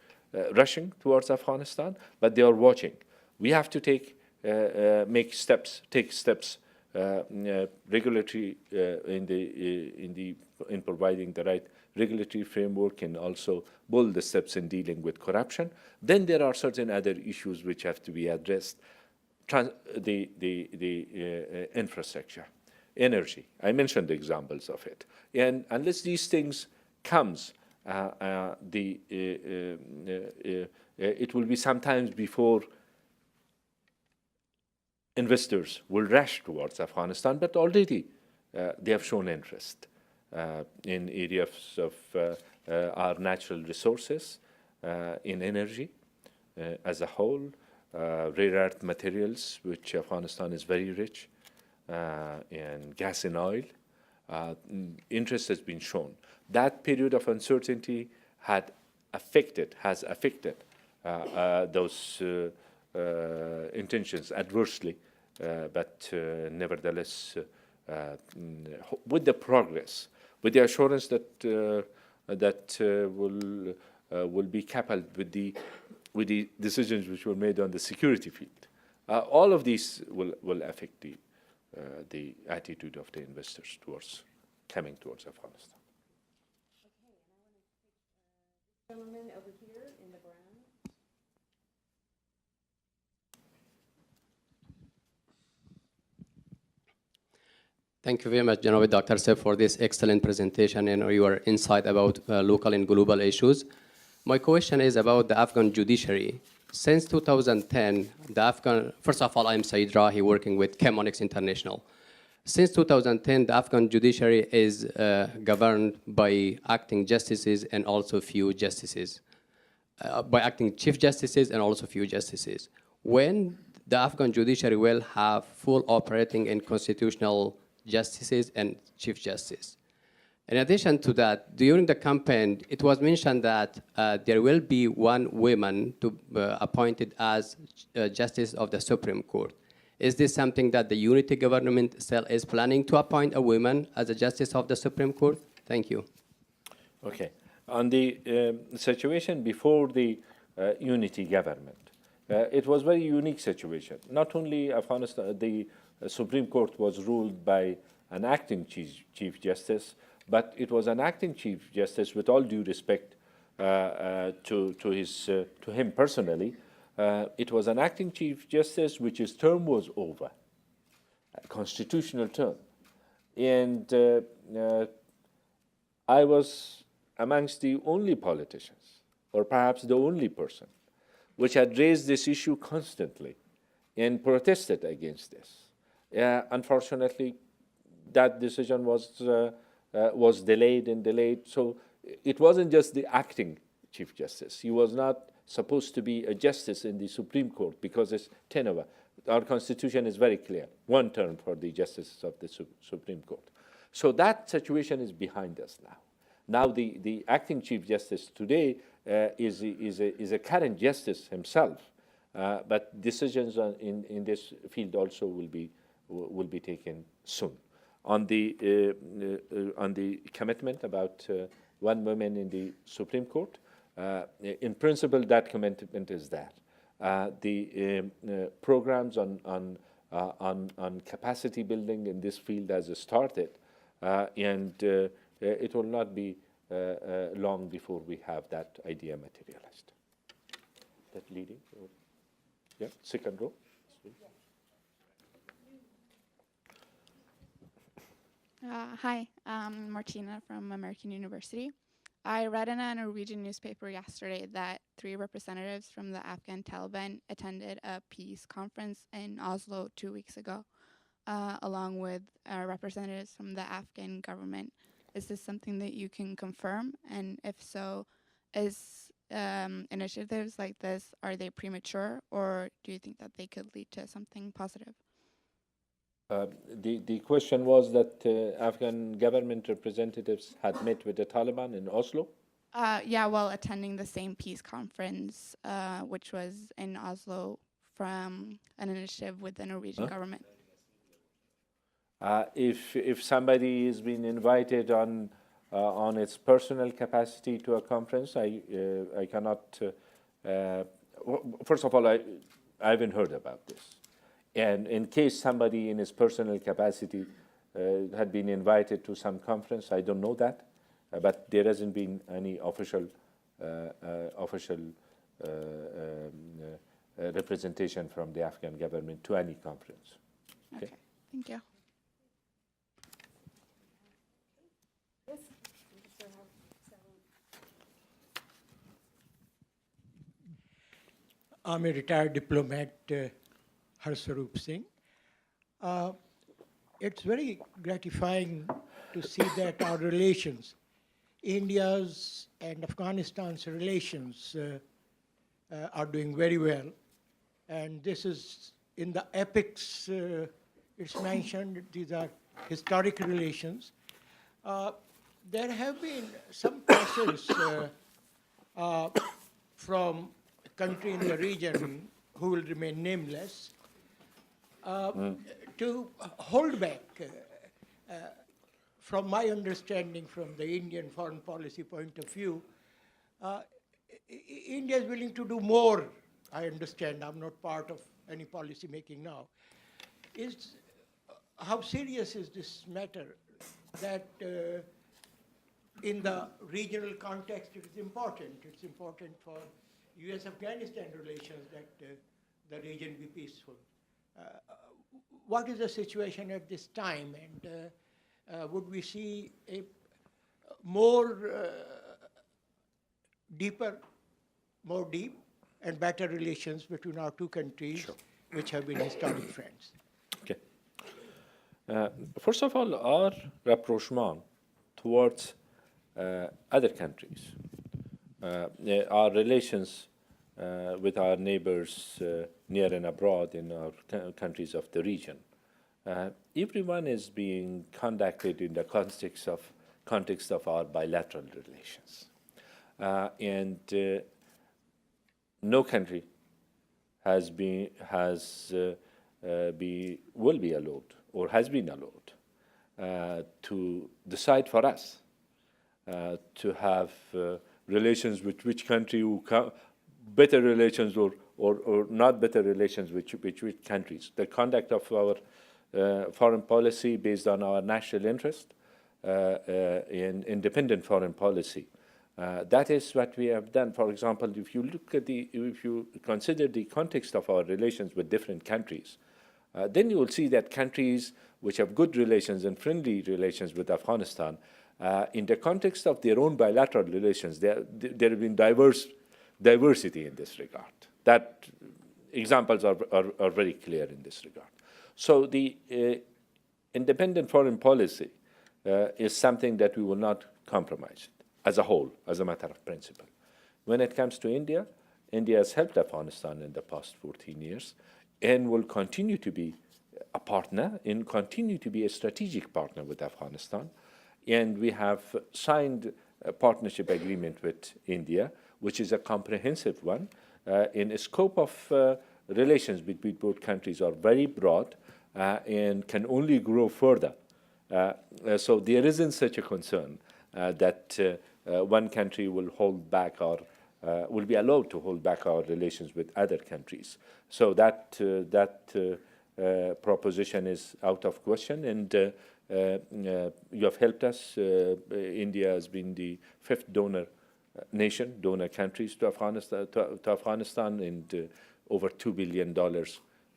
B: rushing towards Afghanistan, but they are watching. We have to take steps, regulatory in providing the right regulatory framework, and also bold the steps in dealing with corruption. Then there are certain other issues which have to be addressed. The infrastructure, energy. I mentioned the examples of it. And unless these things comes, it will be sometimes before investors will rush towards Afghanistan, but already they have shown interest in areas of our natural resources, in energy as a whole, rare earth materials, which Afghanistan is very rich, and gas and oil. Interest has been shown. That period of uncertainty has affected those intentions adversely, but nevertheless, with the progress, with the assurance that will be coupled with the decisions which were made on the security field, all of these will affect the attitude of the investors towards coming towards Afghanistan.
C: Gentleman over here in the brown.
J: Thank you very much, Janabi Dr. Sef, for this excellent presentation and your insight about local and global issues. My question is about the Afghan judiciary. Since 2010, first of all, I'm Saeed Rahi, working with Chemonix International. Since 2010, the Afghan judiciary is governed by acting justices and also few justices, by acting chief justices and also few justices. When the Afghan judiciary will have full operating and constitutional justices and chief justice. In addition to that, during the campaign, it was mentioned that there will be one woman appointed as Justice of the Supreme Court. Is this something that the unity government still is planning to appoint a woman as a Justice of the Supreme Court? Thank you.
B: Okay. On the situation before the unity government, it was a very unique situation. Not only Afghanistan, the Supreme Court was ruled by an acting chief justice, but it was an acting chief justice, with all due respect to him personally. It was an acting chief justice which his term was over, a constitutional term. And I was amongst the only politicians, or perhaps the only person, which had raised this issue constantly and protested against this. Unfortunately, that decision was delayed and delayed. So it wasn't just the acting chief justice. He was not supposed to be a justice in the Supreme Court because it's tenure. Our Constitution is very clear: one term for the justices of the Supreme Court. So that situation is behind us now. Now the acting chief justice today is a current justice himself, but decisions in this field also will be taken soon. On the commitment about one woman in the Supreme Court, in principle, that commitment is there. The programs on capacity building in this field has started, and it will not be long before we have that idea materialized. That leading? Yeah, second row.
K: Hi, I'm Martina from American University. I read in a Norwegian newspaper yesterday that 3 representatives from the Afghan Taliban attended a peace conference in Oslo 2 weeks ago, along with representatives from the Afghan government. Is this something that you can confirm? And if so, is initiatives like this, are they premature, or do you think that they could lead to something positive?
B: The question was that Afghan government representatives had met with the Taliban in Oslo.
K: Yeah, while attending the same peace conference, which was in Oslo from an initiative with the Norwegian government.
B: If somebody is being invited on its personal capacity to a conference, I cannot. First of all, I haven't heard about this. And in case somebody in his personal capacity had been invited to some conference, I don't know that, but there hasn't been any official representation from the Afghan government to any conference.
K: Okay, thank you.
L: I'm a retired diplomat, Harsarup Singh. It's very gratifying to see that our relations, India's and Afghanistan's relations, are doing very well. And this is in the epics, it's mentioned these are historic relations. There have been some pressures from a country in the region who will remain nameless to hold back. From my understanding, from the Indian foreign policy point of view, India is willing to do more. I understand. I'm not part of any policy making now. How serious is this matter that in the regional context it is important? It's important for US-Afghanistan relations that the region be peaceful. What is the situation at this time, and would we see a more deep and better relations between our two countries, which have been historic friends?
B: Okay. First of all, our rapprochement towards other countries, our relations with our neighbors near and abroad in our countries of the region. Everyone is being conducted in the context of our bilateral relations. And no country will be allowed or has been allowed to decide for us to have relations with which country, better relations or not better relations with which countries. The conduct of our foreign policy based on our national interest in independent foreign policy. That is what we have done. For example, if you consider the context of our relations with different countries, then you will see that countries which have good relations and friendly relations with Afghanistan, in the context of their own bilateral relations, there have been diversity in this regard. That examples are very clear in this regard. So the independent foreign policy is something that we will not compromise as a whole, as a matter of principle. When it comes to India, India has helped Afghanistan in the past 14 years and will continue to be a partner and continue to be a strategic partner with Afghanistan. And we have signed a partnership agreement with India, which is a comprehensive one. In a scope of relations between both countries are very broad and can only grow further. So there isn't such a concern that one country will hold back or will be allowed to hold back our relations with other countries. So that proposition is out of question, and you have helped us. India has been the 5th donor countries to Afghanistan, and over $2 billion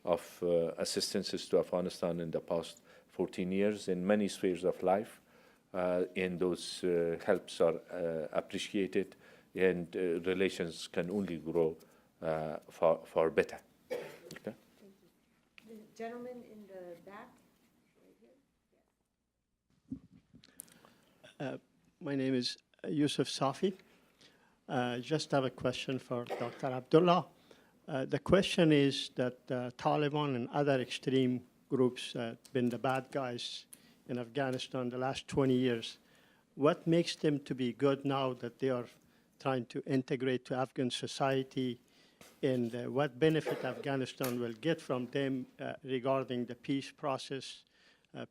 B: of assistances to Afghanistan in the past 14 years in many spheres of life, and those helps are appreciated, and relations can only grow for better. Okay?
C: The gentleman in the back.
M: My name is Yusuf Safi. Just have a question for Dr. Abdullah. The question is that Taliban and other extreme groups have been the bad guys in Afghanistan the last 20 years. What makes them to be good now that they are trying to integrate to Afghan society, and what benefit Afghanistan will get from them regarding the peace process,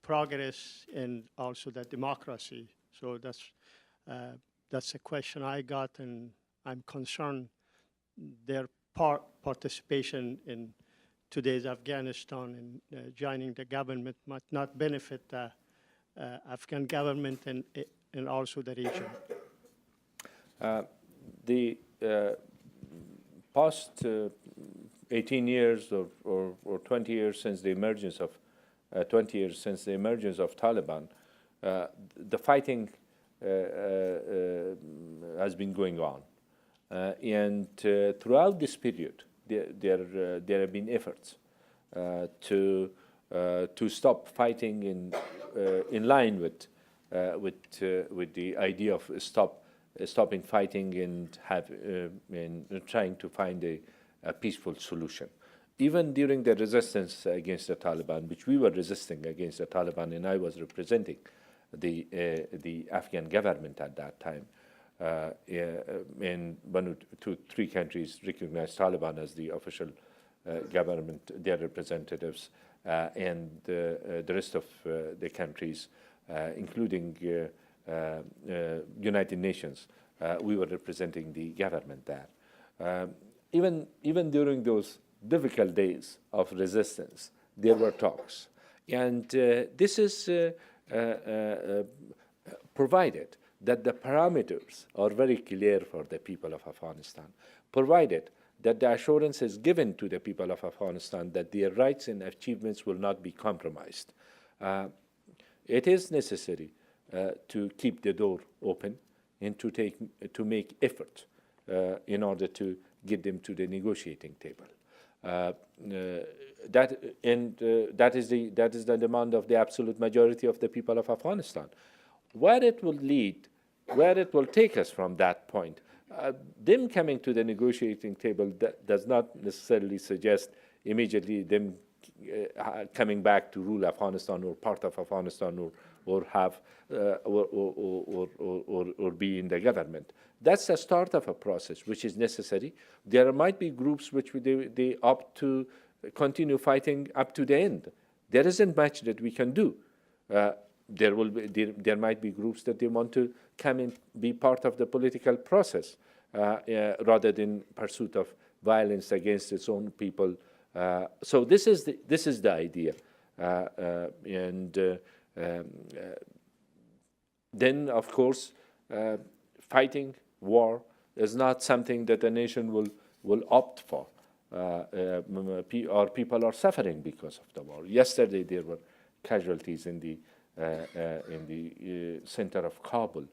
M: progress, and also the democracy? So that's a question I got, and I'm concerned their participation in today's Afghanistan and joining the government might not benefit the Afghan government and also the region.
B: The past 18 years or 20 years since the emergence of 20 years since the emergence of Taliban, the fighting has been going on, and throughout this period, there have been efforts to stop fighting in line with the idea of stopping fighting and trying to find a peaceful solution. Even during the resistance against the Taliban, which we were resisting against the Taliban, and I was representing the Afghan government at that time, and 1 or 2, 3 countries recognized Taliban as the official government, their representatives, and the rest of the countries, including United Nations, we were representing the government there. Even during those difficult days of resistance, there were talks. And this is provided that the parameters are very clear for the people of Afghanistan, provided that the assurance is given to the people of Afghanistan that their rights and achievements will not be compromised. It is necessary to keep the door open and to make effort in order to get them to the negotiating table. That is the demand of the absolute majority of the people of Afghanistan. Where it will lead, where it will take us from that point, them coming to the negotiating table does not necessarily suggest immediately them coming back to rule Afghanistan or part of Afghanistan or have or be in the government. That's the start of a process which is necessary. There might be groups which they opt to continue fighting up to the end. There isn't much that we can do. There might be groups that they want to come and be part of the political process rather than pursuit of violence against its own people. So this is the idea, then of course fighting war is not something that a nation will opt for. Our people are suffering because of the war. Yesterday there were casualties in the center of Kabul.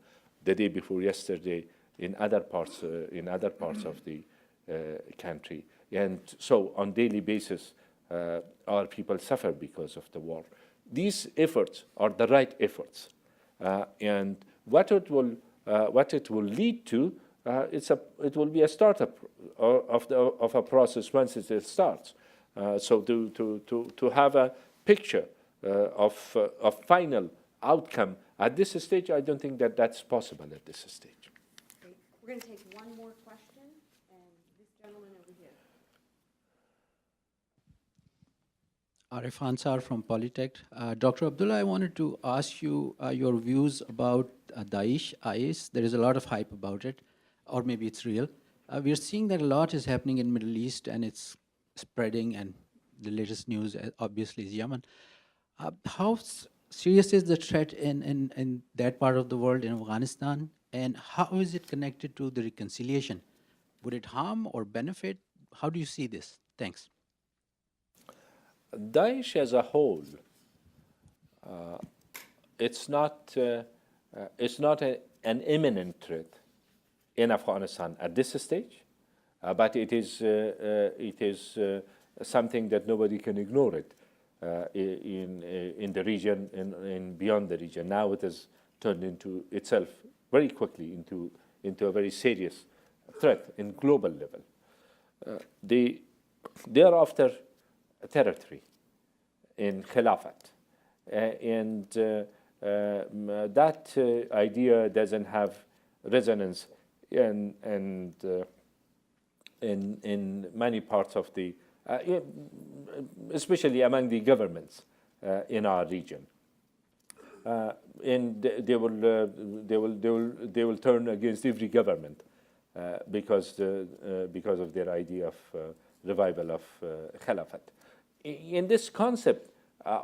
B: The day before yesterday in other parts of the country. And so on daily basis, our people suffer because of the war. These efforts are the right efforts. And what it will lead to, it will be a startup of a process once it starts. So to have a picture of a final outcome at this stage, I don't think that that's possible at this stage.
C: Okay. We're going to take one more question, and this gentleman over here.
N: Arif Ansar from Polytech. Dr. Abdullah, I wanted to ask you your views about Daesh, IS. There is a lot of hype about it, or maybe it's real. We're seeing that a lot is happening in Middle East, and it's spreading, and the latest news, obviously, is Yemen. How serious is the threat in that part of the world, in Afghanistan, and how is it connected to the reconciliation? Would it harm or benefit? How do you see this? Thanks.
B: Daesh as a whole it's not an imminent threat in Afghanistan at this stage, but it is something that nobody can ignore it in the region and beyond the region. Now it has turned into itself very quickly into a very serious threat in global level. They are after territory in Khilafat, and that idea doesn't have resonance in many parts of the, especially among the governments in our region. And they will turn against every government because of their idea of revival of Khilafat. In this concept,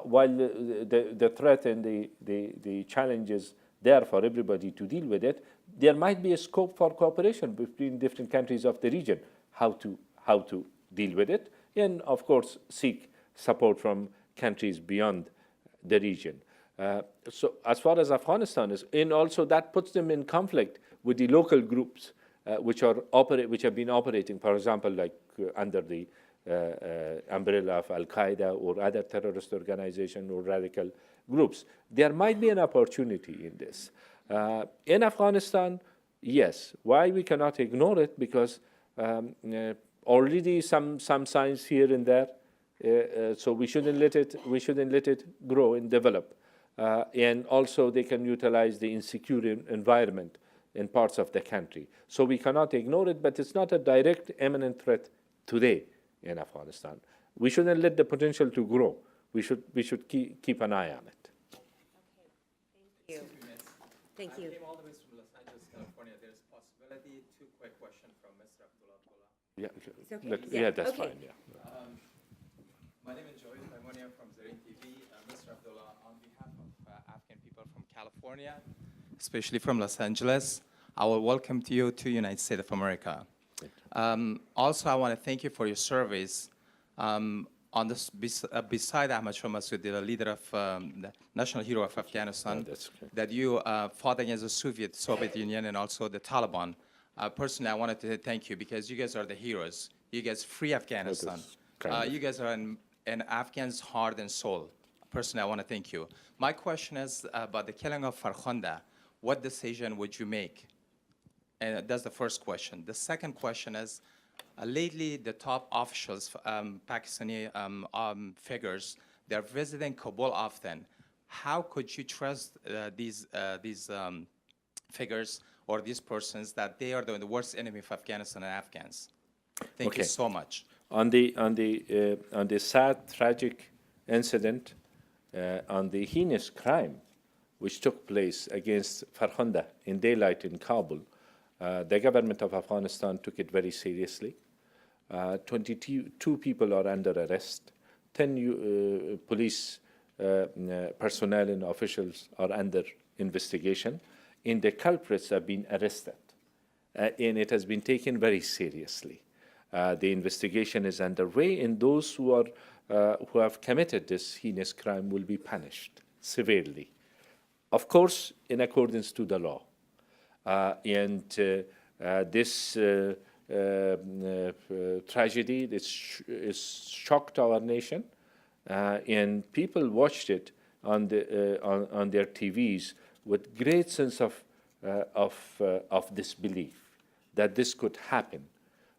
B: while the threat and the challenge is there for everybody to deal with it, there might be a scope for cooperation between different countries of the region, how to deal with it, and of course seek support from countries beyond the region. So as far as Afghanistan is, and also that puts them in conflict with the local groups which have been operating, for example, like under the umbrella of Al-Qaeda or other terrorist organizations or radical groups. There might be an opportunity in this. In Afghanistan, yes. Why we cannot ignore it? Because already some signs here and there, so we shouldn't let it grow and develop. And also they can utilize the insecure environment in parts of the country. So we cannot ignore it, but it's not a direct imminent threat today in Afghanistan. We shouldn't let the potential to grow. We should keep an eye on it.
C: Thank you. Thank you.
O: I came all the way from Los Angeles, California. There's a possibility, 2 quick questions from Mr. Abdullah.
B: Yeah, that's
C: okay.
B: fine. Yeah.
O: My name is Joey Paimonia from Zareen TV. Mr. Abdullah, on behalf of Afghan people from California, especially from Los Angeles, I will welcome you to the United States of America. Also, I want to thank you for your service. On this, beside Ahmad Shah Massoud, the leader of the national hero of Afghanistan, that you fought against the Soviet Union and also the Taliban. Personally, I wanted to thank you because you guys are the heroes. You guys free Afghanistan. You guys are in Afghan's heart and soul. Personally, I want to thank you. My question is about the killing of Farkhanda. What decision would you make? And that's the first question. The second question is, lately the top officials, Pakistani figures, they're visiting Kabul often. How could you trust these figures or these persons that they are the worst enemy of Afghanistan and Afghans? Thank you so much.
B: On the sad, tragic incident, on the heinous crime which took place against Farkhanda in daylight in Kabul, the government of Afghanistan took it very seriously. 22 people are under arrest. 10 police personnel and officials are under investigation, and the culprits have been arrested. And it has been taken very seriously. The investigation is underway, and those who have committed this heinous crime will be punished severely, of course, in accordance to the law. This tragedy is shocked our nation, and people watched it on their TVs with great sense of disbelief that this could happen.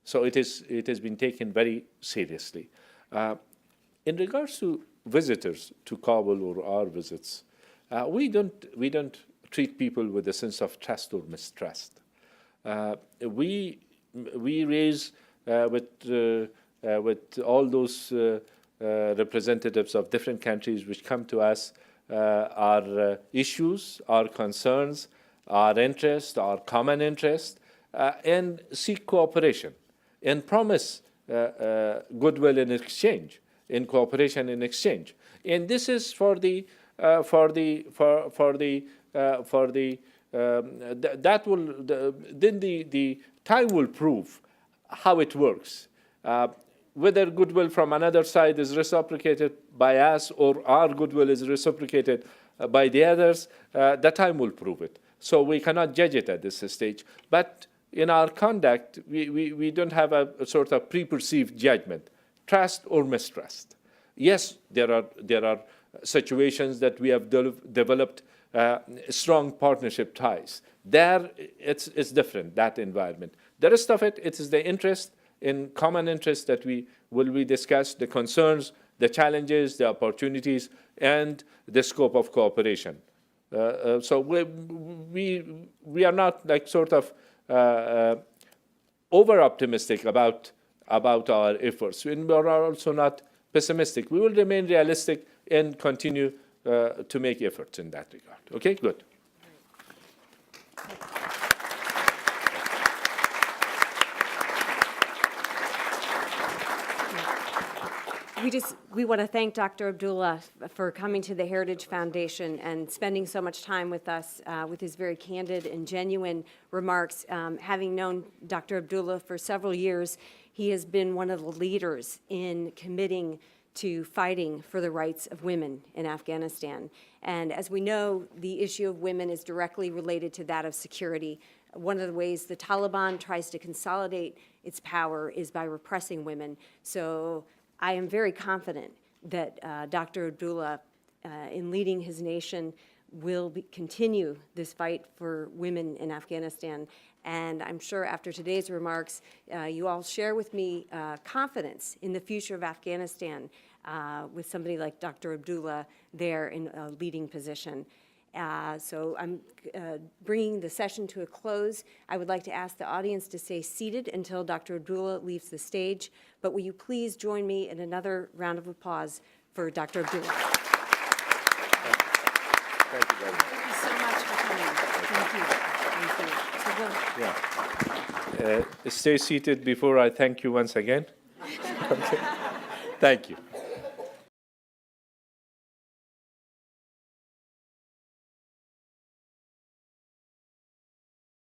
B: So it has been taken very seriously. In regards to visitors to Kabul or our visits, we don't treat people with a sense of trust or mistrust. We raise with all those representatives of different countries which come to us our issues, our concerns, our interests, our common interest, and seek cooperation and promise goodwill in exchange, in cooperation in exchange. And this is the time will prove how it works. whether goodwill from another side is reciprocated by us or our goodwill is reciprocated by the others, the time will prove it. So we cannot judge it at this stage. But in our conduct, we don't have a sort of preperceived judgment, trust or mistrust. Yes, there are situations that we have developed strong partnership ties. There, it's different, that environment. The rest of it, it is the interest, in common interest that we discuss, the concerns, the challenges, the opportunities, and the scope of cooperation. So we are not like sort of over-optimistic about our efforts. We are also not pessimistic. We will remain realistic and continue to make efforts in that regard. Okay, good.
C: We want to thank Dr. Abdullah for coming to the Heritage Foundation and spending so much time with us with his very candid and genuine remarks. Having known Dr. Abdullah for several years, he has been one of the leaders in committing to fighting for the rights of women in Afghanistan. And as we know, the issue of women is directly related to that of security. One of the ways the Taliban tries to consolidate its power is by repressing women. So I am very confident that Dr. Abdullah, in leading his nation, will continue this fight for women in Afghanistan. And I'm sure after today's remarks, you all share with me confidence in the future of Afghanistan with somebody like Dr. Abdullah there in a leading position. So I'm bringing the session to a close. I would like to ask the audience to stay seated until Dr. Abdullah leaves the stage. But will you please join me in another round of applause for Dr. Abdullah?
B: Thank you very much.
C: Thank you so much for coming. Thank you.
B: Stay seated before I thank you once again. Okay. Thank you.